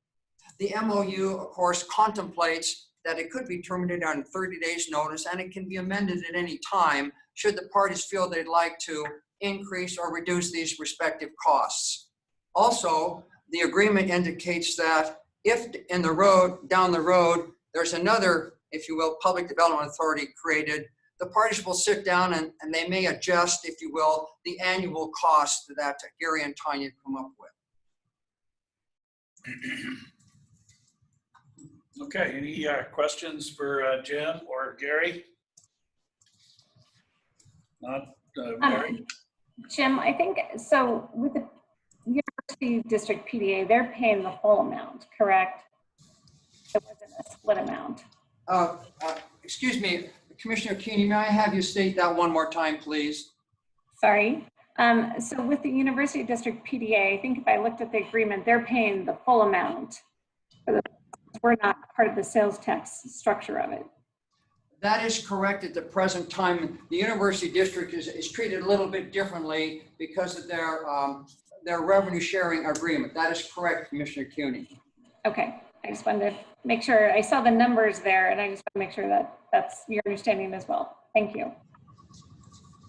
O: The MOU, of course, contemplates that it could be terminated on 30 days notice, and it can be amended at any time should the parties feel they'd like to increase or reduce these respective costs. Also, the agreement indicates that if down the road, there's another, if you will, public development authority created, the parties will sit down and they may adjust, if you will, the annual cost that Gary and Tanya come up with.
A: Okay, any questions for Jim or Gary? Not Mary?
C: Jim, I think, so with the University District PDA, they're paying the full amount, correct? It wasn't a split amount.
O: Excuse me, Commissioner Keeney, may I have you state that one more time, please?
C: Sorry. So with the University District PDA, I think if I looked at the agreement, they're paying the full amount. We're not part of the sales tax structure of it.
O: That is correct at the present time. The University District is treated a little bit differently because of their revenue sharing agreement. That is correct, Commissioner Cuny.
C: Okay, I just wanted to make sure. I saw the numbers there, and I just want to make sure that that's your understanding as well. Thank you.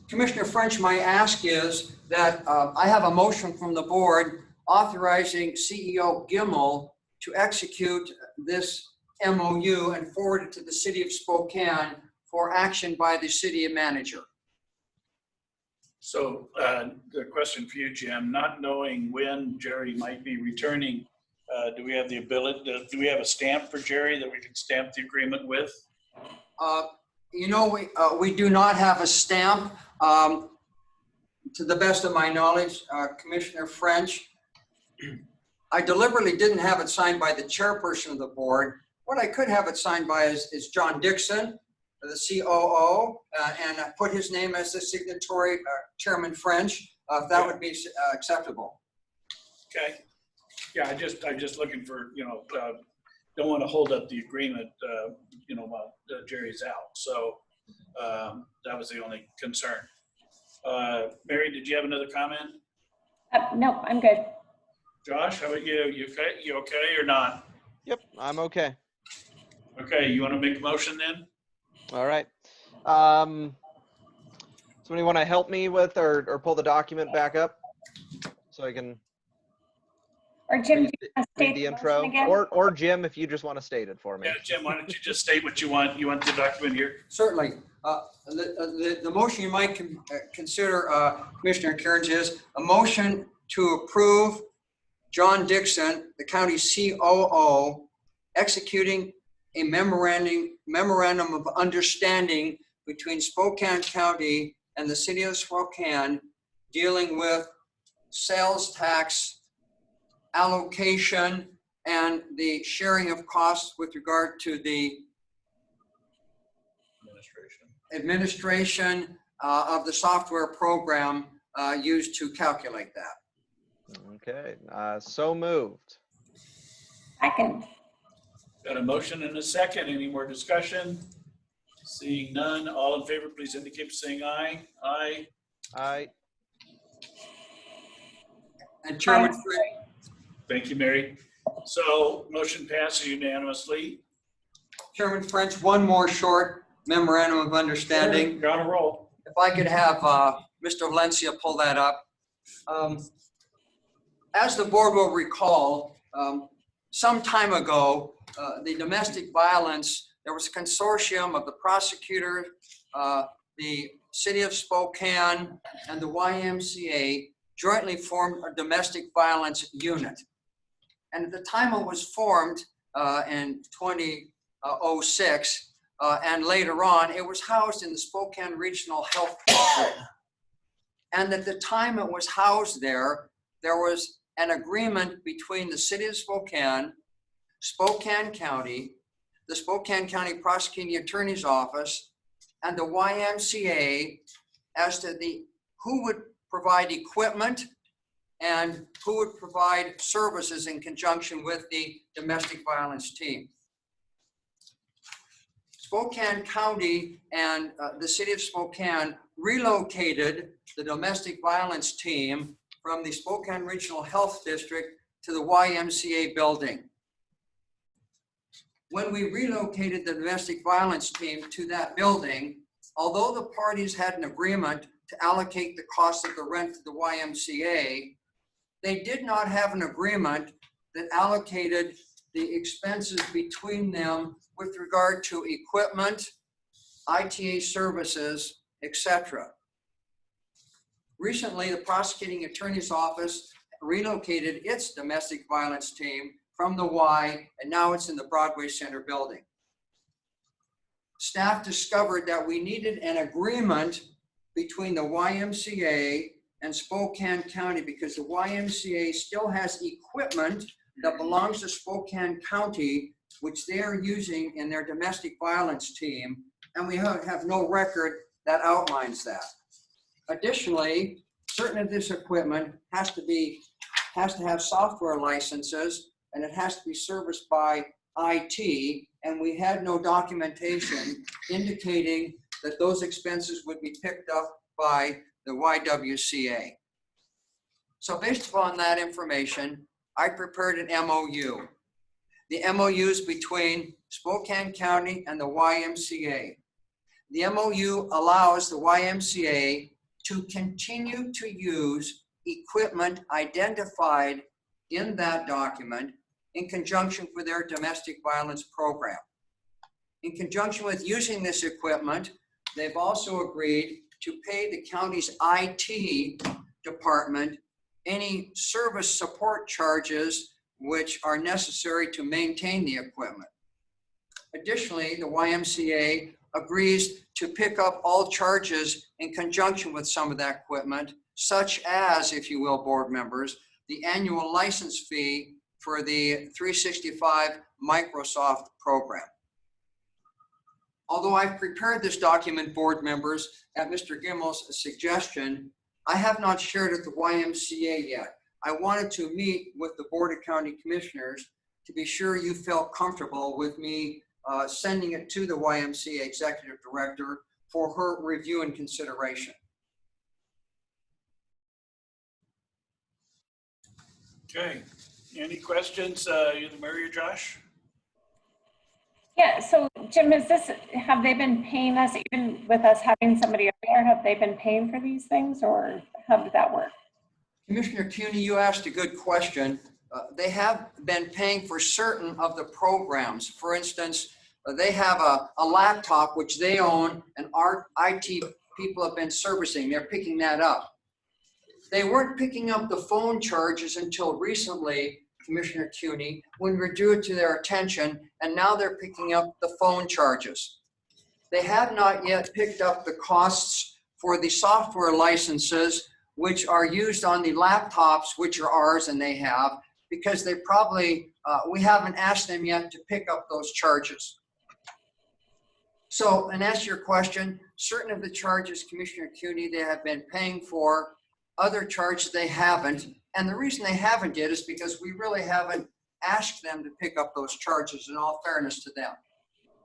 O: Commissioner French, my ask is that I have a motion from the board authorizing CEO Gimmel to execute this MOU and forward it to the city of Spokane for action by the city manager.
A: So the question for you, Jim, not knowing when Jerry might be returning, do we have the ability, do we have a stamp for Jerry that we can stamp the agreement with?
O: You know, we do not have a stamp. To the best of my knowledge, Commissioner French, I deliberately didn't have it signed by the chairperson of the board. What I could have it signed by is John Dixon, the COO, and I put his name as the signatory, Chairman French, if that would be acceptable.
A: Okay. Yeah, I'm just looking for, don't want to hold up the agreement, while Jerry's out. So that was the only concern. Mary, did you have another comment?
C: No, I'm good.
A: Josh, how about you? You okay or not?
E: Yep, I'm okay.
A: Okay, you want to make a motion then?
E: All right. Somebody want to help me with or pull the document back up so I can
C: Or Jim, do you want to
E: read
C: state
E: the
C: the
E: intro?
C: motion again?
E: Or Jim, if you just want to state it for me.
A: Yeah, Jim, why don't you just state what you want? You want the document here?
O: Certainly. The motion you might consider, Commissioner Cairns, is a motion to approve John Dixon, the county COO, executing a memorandum of understanding between Spokane County and the city of Spokane dealing with sales tax allocation and the sharing of costs with regard to the administration of the software program used to calculate that.
E: Okay, so moved.
C: Second.
A: Got a motion and a second. Any more discussion? Seeing none, all in favor, please indicate by saying aye. Aye.
E: Aye.
O: And Chairman
A: Thank you, Mary. So motion passes unanimously.
O: Chairman French, one more short memorandum of understanding.
A: You're on a roll.
O: If I could have Mr. Valencia pull that up. As the board will recall, some time ago, the domestic violence, there was a consortium of the prosecutor, the city of Spokane, and the YMCA jointly formed a domestic violence unit. And at the time it was formed in 2006, and later on, it was housed in the Spokane Regional Health District. And at the time it was housed there, there was an agreement between the city of Spokane, Spokane County, the Spokane County Prosecuting Attorney's Office, and the YMCA as to who would provide equipment and who would provide services in conjunction with the domestic violence team. Spokane County and the city of Spokane relocated the domestic violence team from the Spokane Regional Health District to the YMCA building. When we relocated the domestic violence team to that building, although the parties had an agreement to allocate the cost of the rent to the YMCA, they did not have an agreement that allocated the expenses between them with regard to equipment, ITA services, etc. Recently, the prosecuting attorney's office relocated its domestic violence team from the Y, and now it's in the Broadway Center building. Staff discovered that we needed an agreement between the YMCA and Spokane County because the YMCA still has equipment that belongs to Spokane County, which they are using in their domestic violence team, and we have no record that outlines that. Additionally, certain of this equipment has to have software licenses, and it has to be serviced by IT, and we had no documentation indicating that those expenses would be picked up by the YWCA. So based upon that information, I prepared an MOU. The MOU is between Spokane County and the YMCA. The MOU allows the YMCA to continue to use equipment identified in that document in conjunction with their domestic violence program. In conjunction with using this equipment, they've also agreed to pay the county's IT department any service support charges which are necessary to maintain the equipment. Additionally, the YMCA agrees to pick up all charges in conjunction with some of that equipment, such as, if you will, board members, the annual license fee for the 365 Microsoft program. Although I've prepared this document, board members, at Mr. Gimmel's suggestion, I have not shared it with the YMCA yet. I wanted to meet with the Board of County Commissioners to be sure you felt comfortable with me sending it to the YMCA Executive Director for her review and consideration.
A: Okay, any questions, either Mary or Josh?
C: Yeah, so Jim, have they been paying us, even with us having somebody up there, have they been paying for these things, or how did that work?
O: Commissioner CUNY, you asked a good question. They have been paying for certain of the programs. For instance, they have a laptop which they own and our IT people have been servicing. They're picking that up. They weren't picking up the phone charges until recently, Commissioner CUNY, when we drew it to their attention, and now they're picking up the phone charges. They have not yet picked up the costs for the software licenses, which are used on the laptops, which are ours and they have, because they probably, we haven't asked them yet to pick up those charges. So, and answer your question, certain of the charges, Commissioner CUNY, they have been paying for. Other charges they haven't. And the reason they haven't yet is because we really haven't asked them to pick up those charges, in all fairness to them.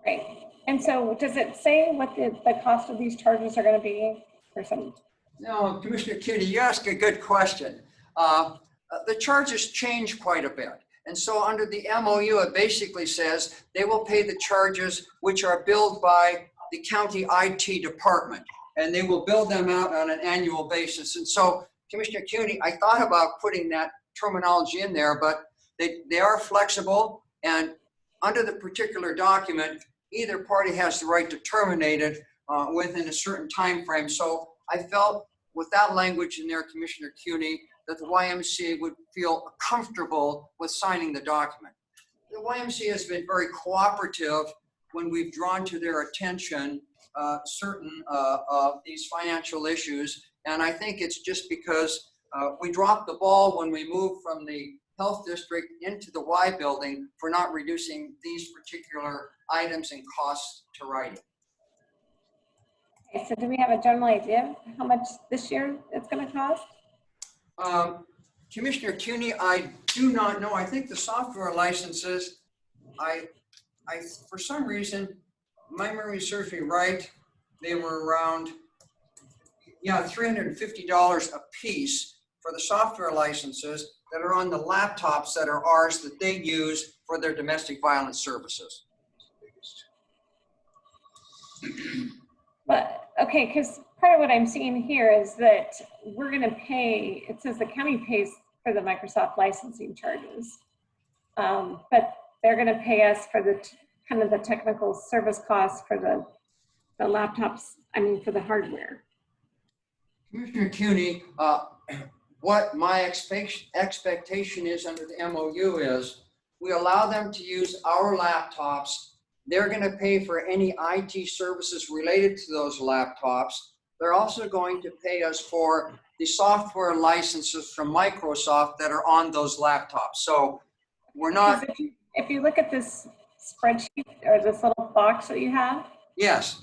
C: Right. And so does it say what the cost of these charges are going to be or something?
O: No, Commissioner CUNY, you ask a good question. The charges change quite a bit. And so under the MOU, it basically says they will pay the charges which are billed by the county IT department, and they will bill them out on an annual basis. And so, Commissioner CUNY, I thought about putting that terminology in there, but they are flexible, and under the particular document, either party has the right to terminate it within a certain time frame. So I felt with that language in there, Commissioner CUNY, that the YMCA would feel comfortable with signing the document. The YMCA has been very cooperative when we've drawn to their attention certain of these financial issues. And I think it's just because we dropped the ball when we moved from the health district into the Y building for not reducing these particular items and costs to writing.
C: Okay, so do we have a general idea of how much this year it's going to cost?
O: Commissioner CUNY, I do not know. I think the software licenses, I for some reason, my memory serves me right, they were around, yeah, $350 a piece for the software licenses that are on the laptops that are ours that they use for their domestic violence services.
C: But, okay, because part of what I'm seeing here is that we're going to pay, it says the county pays for the Microsoft licensing charges, but they're going to pay us for the kind of the technical service costs for the laptops, I mean, for the hardware.
O: Commissioner CUNY, what my expectation is under the MOU is we allow them to use our laptops. They're going to pay for any IT services related to those laptops. They're also going to pay us for the software licenses from Microsoft that are on those laptops. So we're not.
C: If you look at this spreadsheet or this little box that you have.
O: Yes.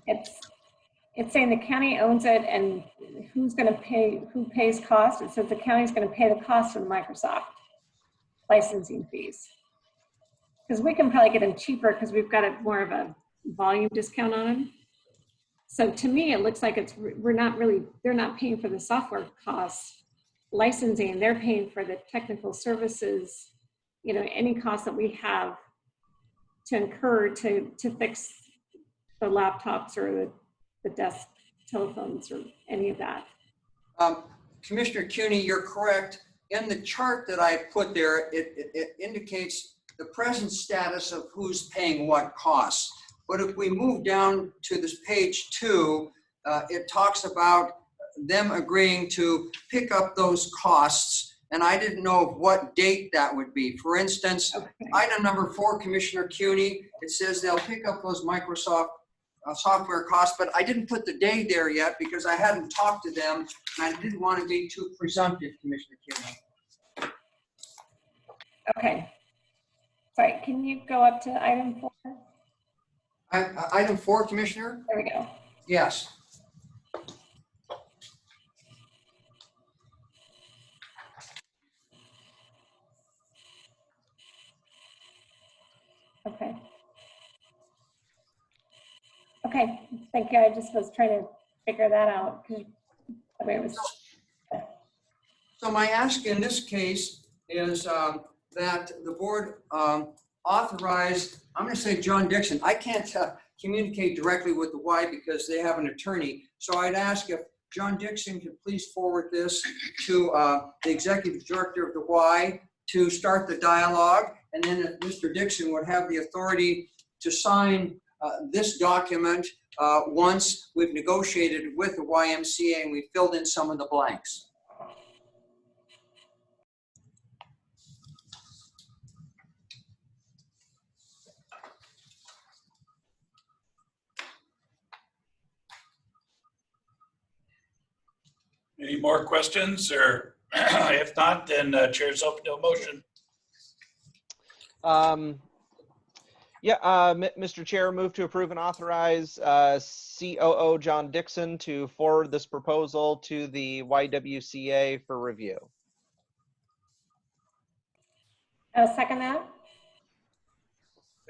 C: It's saying the county owns it and who's going to pay, who pays cost. It says the county's going to pay the cost of the Microsoft licensing fees. Because we can probably get them cheaper because we've got more of a volume discount on them. So to me, it looks like they're not paying for the software costs, licensing, they're paying for the technical services, you know, any cost that we have to incur to fix the laptops or the desk telephones or any of that.
O: Commissioner CUNY, you're correct. In the chart that I put there, it indicates the present status of who's paying what costs. But if we move down to this page 2, it talks about them agreeing to pick up those costs and I didn't know what date that would be. For instance, item number 4, Commissioner Cuney, it says they'll pick up those Microsoft software costs, but I didn't put the day there yet because I hadn't talked to them, and I didn't want to be too presumptive, Commissioner Cuney.
C: Okay. Sorry, can you go up to item 4?
O: Item 4, Commissioner?
C: There we go.
O: Yes.
C: Okay. Okay, thank you. I just was trying to figure that out because the way it was.
O: So my ask in this case is that the board authorized, I'm going to say John Dixon. I can't communicate directly with the Y because they have an attorney. So I'd ask if John Dixon could please forward this to the executive director of the Y to start the dialogue. And then if Mr. Dixon would have the authority to sign this document once we've negotiated with the YMCA and we filled in some of the blanks.
A: Any more questions, or if not, then chair's open to a motion.
E: Mr. Chair, move to approve and authorize COO John Dixon to forward this proposal to the YWCA for review.
C: I'll second that.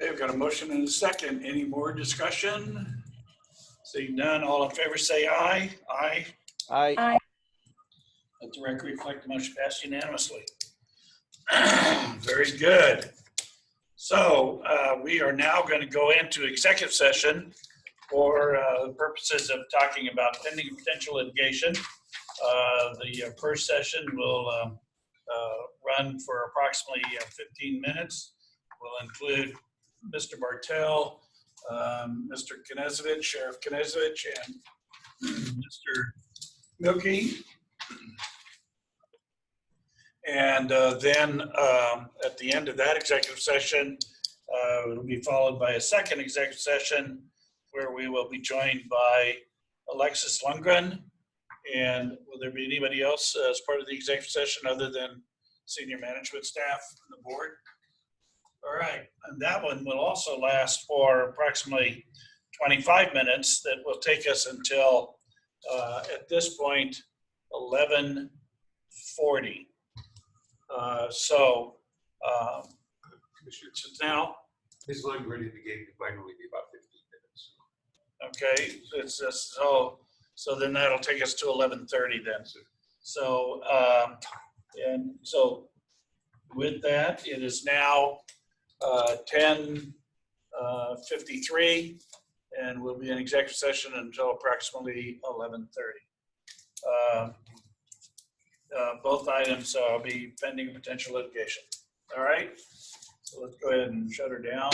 A: Okay, we've got a motion and a second. Any more discussion? Seeing none, all in favor say aye. Aye.
E: Aye.
C: Aye.
A: Let the record reflect the motion passed unanimously. Very good. So we are now going to go into executive session for the purposes of talking about pending and potential litigation. The first session will run for approximately 15 minutes. Will include Mr. Bartel, Mr. Knezovich, Sheriff Knezovich, and Mr. Milkey. And then at the end of that executive session, it will be followed by a second executive session where we will be joined by Alexis Lundgren. And will there be anybody else as part of the executive session other than senior management staff and the board? All right, and that one will also last for approximately 25 minutes. That will take us until, at this point, 11:40. Commissioner, now.
I: Ms. Lundgren indicated it might only be about 15 minutes.
A: Okay, it's just, so then that'll take us to 11:30 then. So, and so with that, it is now 10:53, and we'll be in executive session until approximately 11:30. Both items will be pending potential litigation. All right, so let's go ahead and shut her down.